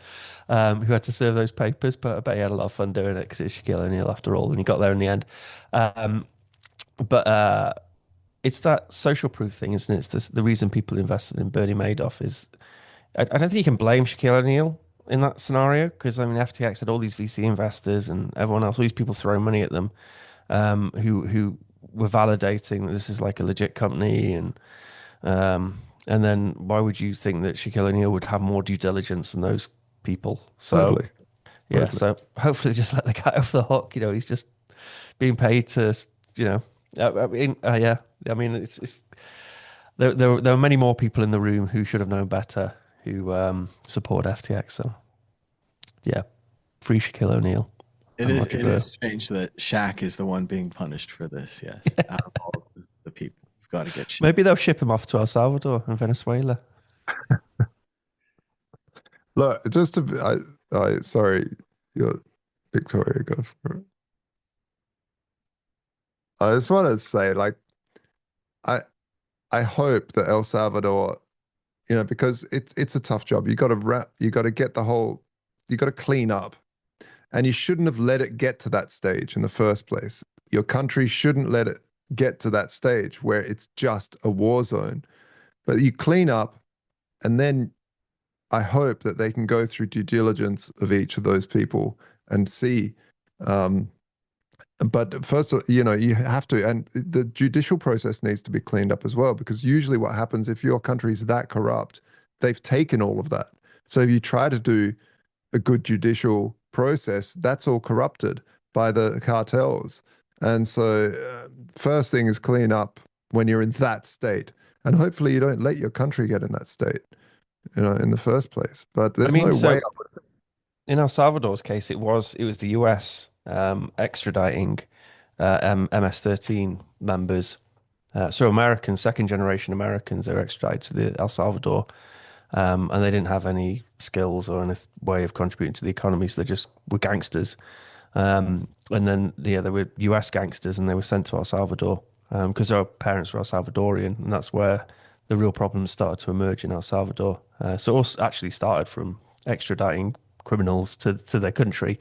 who had to serve those papers, but I bet he had a lot of fun doing it because it's Shaquille O'Neal after all, and he got there in the end. But it's that social proof thing, isn't it? It's the reason people invested in Bernie Madoff is, I don't think you can blame Shaquille O'Neal in that scenario, because FTX had all these VC investors and everyone else, all these people throwing money at them, who were validating that this is like a legit company, and then why would you think that Shaquille O'Neal would have more due diligence than those people? So Totally. yeah, so hopefully just let the guy off the hook. He's just being paid to, I mean, it's there are many more people in the room who should have known better, who support FTX. So yeah, free Shaquille O'Neal. It is strange that Shaq is the one being punished for this. Yes, out of all of the people, we've got to get Shaq. Maybe they'll ship him off to El Salvador and Venezuela. Look, just to sorry, you're Victoria, go for it. I just want to say, like, I hope that El Salvador, because it's a tough job. You got to get you got to clean up, and you shouldn't have let it get to that stage in the first place. Your country shouldn't let it get to that stage where it's just a war zone. But you clean up, and then I hope that they can go through due diligence of each of those people and see. But first, you have to, and the judicial process needs to be cleaned up as well, because usually what happens if your country is that corrupt, they've taken all of that. So if you try to do a good judicial process, that's all corrupted by the cartels. And so first thing is clean up when you're in that state. And hopefully you don't let your country get in that state, in the first place. But there's no way. In El Salvador's case, it was the US extraditing MS-13 members. So Americans, second generation Americans, they were extradited to El Salvador, and they didn't have any skills or any way of contributing to the economy, so they just were gangsters. And then they were US gangsters, and they were sent to El Salvador because their parents were El Salvadorian, and that's where the real problems started to emerge in El Salvador. So it also actually started from extraditing criminals to their country.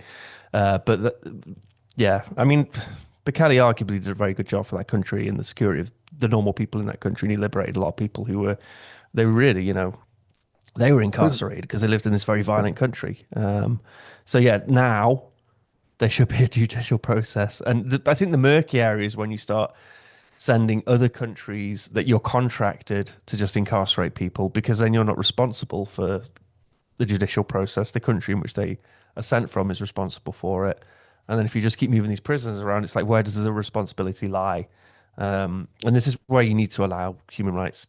I mean, Bukele arguably did a very good job for that country and the security of the normal people in that country, and he liberated a lot of people who were really, they were incarcerated because they lived in this very violent country. So yeah, now there should be a judicial process. And I think the murky area is when you start sending other countries that you're contracted to just incarcerate people, because then you're not responsible for the judicial process. The country in which they are sent from is responsible for it. And then if you just keep moving these prisoners around, it's like, where does the responsibility lie? And this is where you need to allow human rights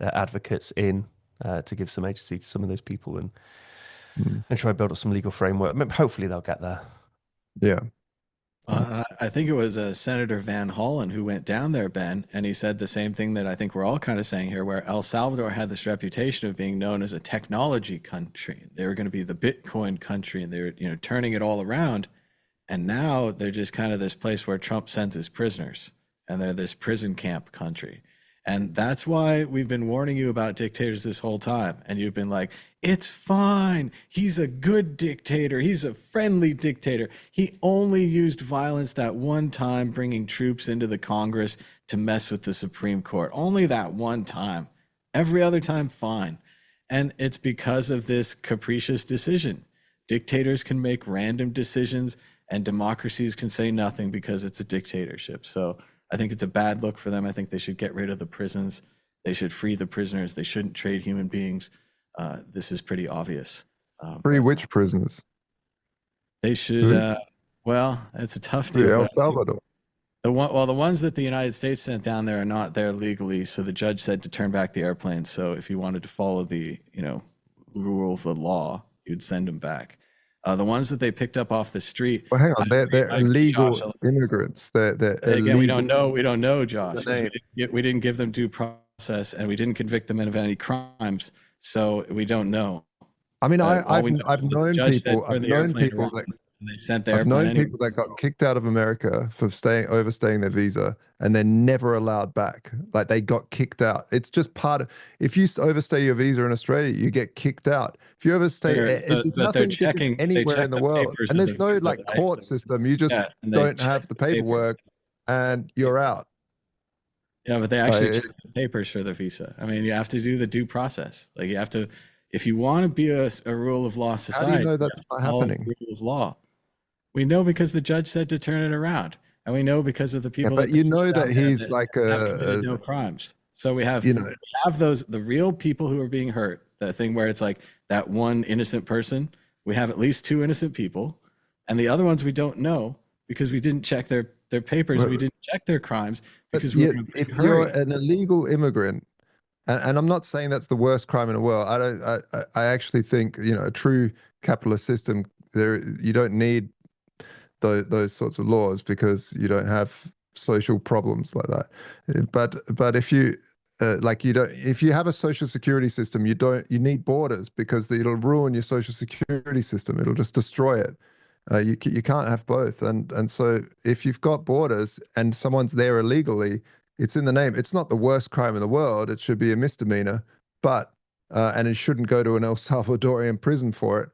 advocates in to give some agency to some of those people and try and build up some legal framework. Hopefully they'll get there. Yeah. I think it was Senator Van Hollen who went down there, Ben, and he said the same thing that I think we're all kind of saying here, where El Salvador had this reputation of being known as a technology country. They were going to be the Bitcoin country, and they were, turning it all around. And now they're just kind of this place where Trump sends his prisoners, and they're this prison camp country. And that's why we've been warning you about dictators this whole time. And you've been like, it's fine. He's a good dictator. He's a friendly dictator. He only used violence that one time, bringing troops into the Congress to mess with the Supreme Court. Only that one time. Every other time, fine. And it's because of this capricious decision. Dictators can make random decisions, and democracies can say nothing because it's a dictatorship. So I think it's a bad look for them. I think they should get rid of the prisons. They should free the prisoners. They shouldn't trade human beings. This is pretty obvious. Free which prisoners? They should. Well, it's a tough deal. El Salvador. The ones that the United States sent down there are not there legally. So the judge said to turn back the airplanes. So if you wanted to follow the rule of the law, you'd send them back. The ones that they picked up off the street. Well, hang on, they're illegal immigrants. They're again, we don't know, Josh. We didn't give them due process, and we didn't convict them of any crimes, so we don't know. I mean, I've known people that they sent the I've known airplane people that got kicked out of America for overstaying their visa, and they're never allowed back. Like, they got kicked out. It's just part of. If you overstay your visa in Australia, you get kicked out. If you overstay, there's nothing different anywhere in the world, and there's no court system. You just don't have the paperwork, and you're out. Yeah, but they actually check the papers for the visa. I mean, you have to do the due process. Like, you have to, if you want to be a rule of law society. How do you know that's not happening? Rule of law. We know because the judge said to turn it around, and we know because of the people. Yeah, but you know that he's like no crimes. So we have the real people who are being hurt. The thing where it's like that one innocent person. We have at least two innocent people, and the other ones we don't know because we didn't check their papers. We didn't check their crimes because if you're an illegal immigrant, and I'm not saying that's the worst crime in the world. I actually think a true capitalist system, you don't need those sorts of laws because you don't have social problems like that. But if you if you have a social security system, you need borders because it'll ruin your social security system. It'll just destroy it. You can't have both. And so if you've got borders and someone's there illegally, it's in the name. It's not the worst crime in the world. It should be a misdemeanor, but and it shouldn't go to an El Salvadorian prison for it.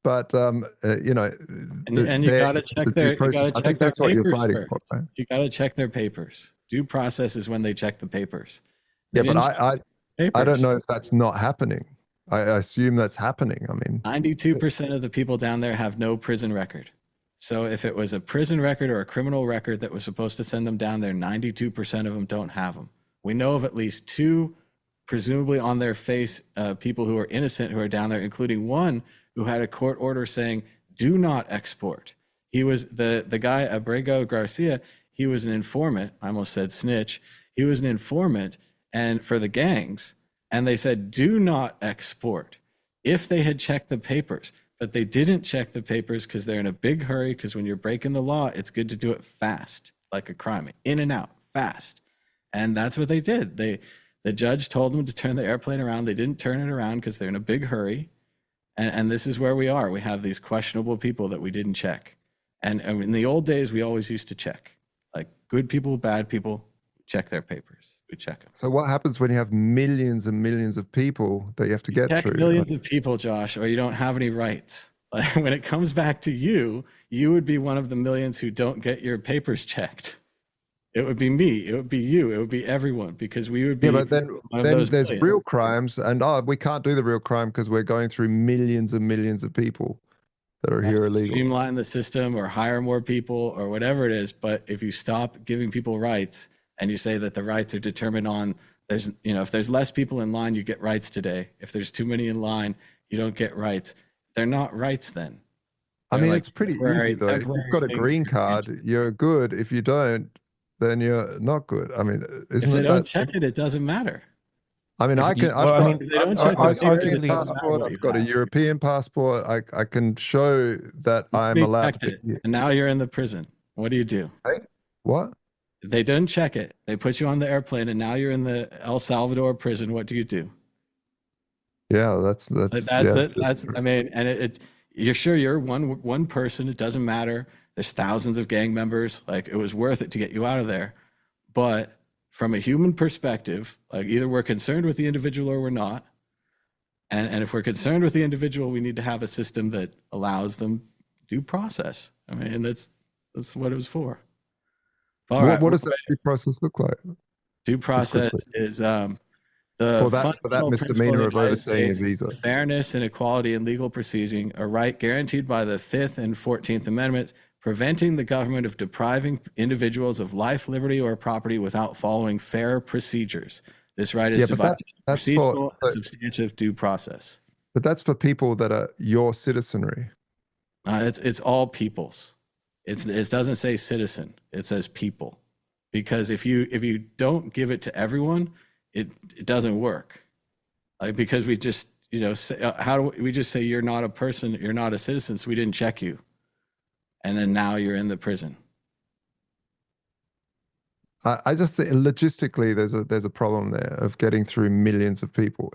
But and you got to check their. I think that's what you're fighting for. Right? You got to check their papers. Due process is when they check the papers. Yeah, but I don't know if that's not happening. I assume that's happening. I mean, 92% of the people down there have no prison record. So if it was a prison record or a criminal record that was supposed to send them down there, 92% of them don't have them. We know of at least two, presumably on their face, people who are innocent who are down there, including one who had a court order saying, do not export. He was the guy, Abrego Garcia, he was an informant. I almost said snitch. He was an informant and for the gangs, and they said, do not export. If they had checked the papers, but they didn't check the papers because they're in a big hurry, because when you're breaking the law, it's good to do it fast, like a crime, in and out, fast. And that's what they did. The judge told them to turn the airplane around. They didn't turn it around because they're in a big hurry. And this is where we are. We have these questionable people that we didn't check. And in the old days, we always used to check. Like, good people, bad people, check their papers. We check them. So what happens when you have millions and millions of people that you have to get through? Millions of people, Josh, or you don't have any rights. Like, when it comes back to you, you would be one of the millions who don't get your papers checked. It would be me. It would be you. It would be everyone, because we would be. Yeah, but then there's real crimes, and we can't do the real crime because we're going through millions and millions of people that are here illegally. Streamline the system or hire more people or whatever it is. But if you stop giving people rights and you say that the rights are determined on if there's less people in line, you get rights today. If there's too many in line, you don't get rights. They're not rights then. I mean, it's pretty easy though. If you've got a green card, you're good. If you don't, then you're not good. I mean, If isn't they it don't that check simple? it, it doesn't matter. I mean, If I you- can. well, I mean, If they don't check I've the got a security, British it doesn't matter passport. what I've you got a have. European passport. I can show that I'm They allowed checked to it, be here. and now you're in the prison. What do? Hey, what? They didn't check it. They put you on the airplane, and now you're in the El Salvador prison. What do? Yeah, that's yeah. That's I mean, and you're sure you're one person. It doesn't matter. There's thousands of gang members. Like, it was worth it to get you out of there. But from a human perspective, like, either we're concerned with the individual or we're not. And if we're concerned with the individual, we need to have a system that allows them due process. I mean, that's what it was for. All right, What does that due process look like? due process is the For that fundamental misdemeanor principle of the United overstaying your States, visa. fairness and equality in legal proceeding, a right guaranteed by the 5th and 14th Amendments, preventing the government of depriving individuals of life, liberty, or property without following fair procedures. This right is Yeah, but divided into that's procedural for and substantive due process. but that's for people that are your citizenry. It's all peoples. It doesn't say citizen. It says people. Because if you don't give it to everyone, it doesn't work. Like, because we just, say, how do we just say you're not a person, you're not a citizen, so we didn't check you, and then now you're in the prison. I just think logistically there's a problem there of getting through millions of people.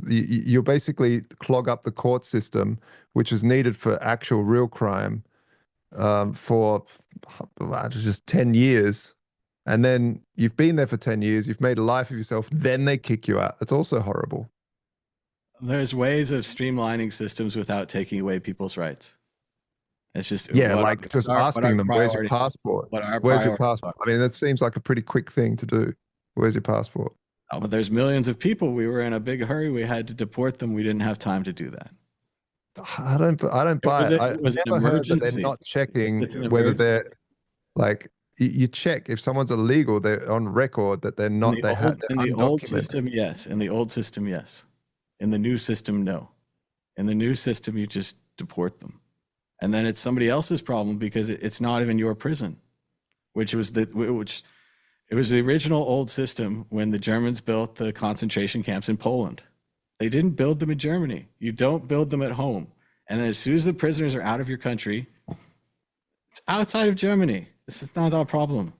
You'll basically clog up the court system, which is needed for actual real crime, for just 10 years. And then you've been there for 10 years, you've made a life of yourself, then they kick you out. It's also horrible. There's ways of streamlining systems without taking away people's rights. It's just, Yeah, like just asking them, where's your passport? Where's your passport? I mean, that seems like a pretty quick thing to do. Where's your passport? Oh, but there's millions of people. We were in a big hurry. We had to deport them. We didn't have time to do that. I don't buy it. I've never heard that they're not checking whether they're like, you check if someone's illegal, they're on record that they're not. In the old system, yes. In the old system, yes. In the new system, no. In the new system, you just deport them, and then it's somebody else's problem because it's not even your prison, which it was the original old system when the Germans built the concentration camps in Poland. They didn't build them in Germany. You don't build them at home, and then as soon as the prisoners are out of your country, it's outside of Germany. This is not our problem.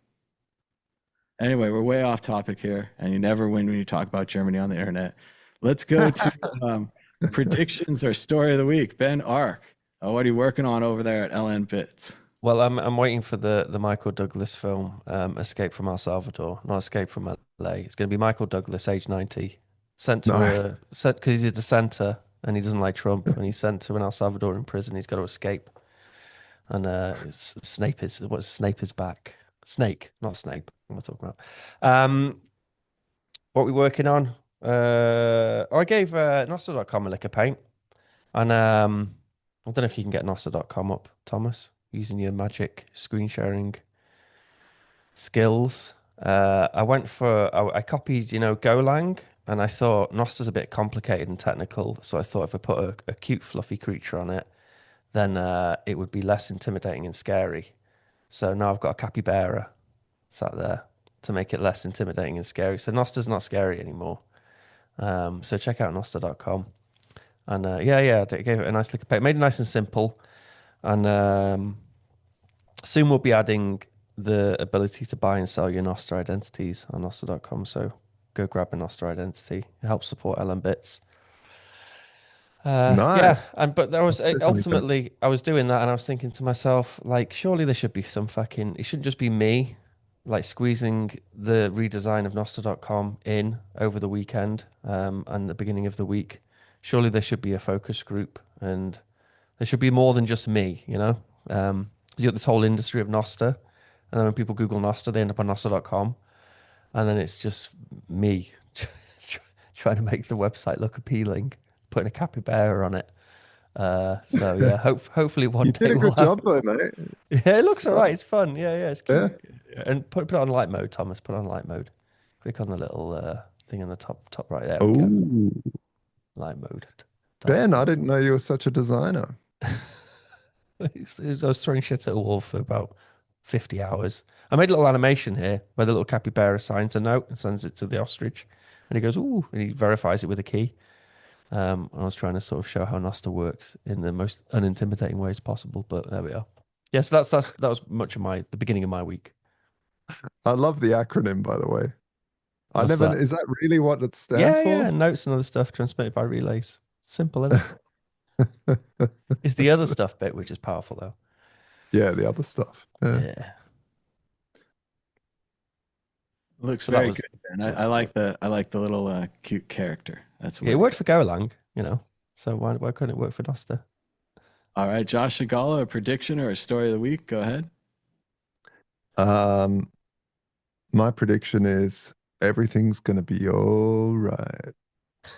Anyway, we're way off topic here, and you never win when you talk about Germany on the internet. Let's go to predictions or story of the week. Ben Ark, what are you working on over there at LN Bits? Well, I'm waiting for the Michael Douglas film, Escape from El Salvador, not Escape from LA. It's going to be Michael Douglas, age 90, sent to because he's a dissenter and he doesn't like Trump, and he's sent to an El Salvadoran prison. He's got to escape. And Snape is back. Snake, not Snape. What am I talking about? What are we working on? I gave Nostr.com a lick of paint. And I don't know if you can get Nostr.com up, Thomas, using your magic screen sharing skills. I copied, Golang, and I thought Nostr's a bit complicated and technical. So I thought if I put a cute fluffy creature on it, then it would be less intimidating and scary. So now I've got a capybara sat there to make it less intimidating and scary. So Nostr's not scary anymore. So check out Nostr.com. And I gave it a nice lick of paint. Made it nice and simple. And soon we'll be adding the ability to buy and sell your Nostr identities on Nostr.com. So go grab a Nostr identity. It helps support LM Bits. Nice. But there was ultimately I was doing that and I was thinking to myself, like, surely there should be some fucking, it shouldn't just be me like squeezing the redesign of Nostr.com in over the weekend and the beginning of the week. Surely there should be a focus group, and there should be more than just me, you got this whole industry of Nostr, and then when people Google Nostr, they end up on Nostr.com, and then it's just me trying to make the website look appealing, putting a capybara on it. Hopefully one day you did a good job though, mate. Yeah, it looks all right. It's fun. Yeah, it's cute. Yeah. And put it on light mode, Thomas. Put it on light mode. Click on the little thing in the top right there. Oh, light mode. Ben, I didn't know you were such a designer. I was throwing shit at a wall for about 50 hours. I made a little animation here where the little capybara signs a note and sends it to the ostrich. And he goes, ooh, and he verifies it with a key. I was trying to sort of show how Nostr works in the most unintimidating ways possible, but there we are. Yes, yeah, so that was much of the beginning of my week. I love the acronym, by the way. Is that really what it stands for? Yeah, notes and other stuff transmitted by relays. Simple, isn't it? It's the other stuff bit which is powerful, though. Yeah, the other stuff. Yeah. Looks very good, man. I like the little cute character. That's it worked for Golang, So why couldn't it work for Nostr? All right, Josh Shigala, a prediction or a story of the week? Go ahead. My prediction is everything's gonna be all right.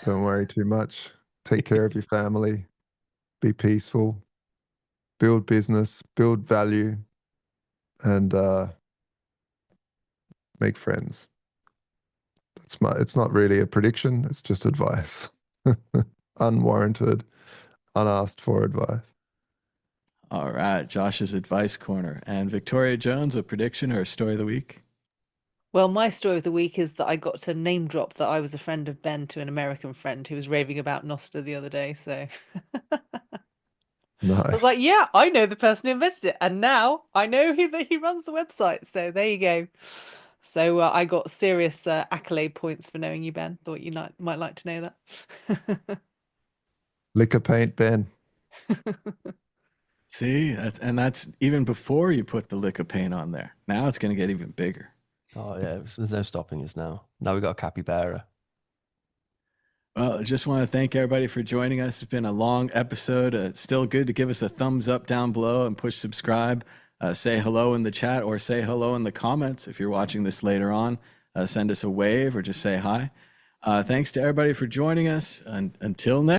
Don't worry too much. Take care of your family. Be peaceful. Build business. Build value. And make friends. It's not really a prediction. It's just advice. Unwarranted, unasked for advice. All right, Josh's advice corner. And Victoria Jones, a prediction or a story of the week? Well, my story of the week is that I got to name drop that I was a friend of Ben to an American friend who was raving about Nostr the other day. So Nice. I was like, yeah, I know the person who invented it. And now I know that he runs the website. So there you go. So I got serious accolade points for knowing you, Ben. Thought you might like to know that. Liquor paint, Ben. See, that's even before you put the lick of paint on there. Now it's going to get even bigger. Oh yeah, there's no stopping us now. Now we got a capybara. Well, I just want to thank everybody for joining us. It's been a long episode. It's still good to give us a thumbs up down below and push subscribe. Say hello in the chat or say hello in the comments if you're watching this later on. Send us a wave or just say hi. Thanks to everybody for joining us. And until next.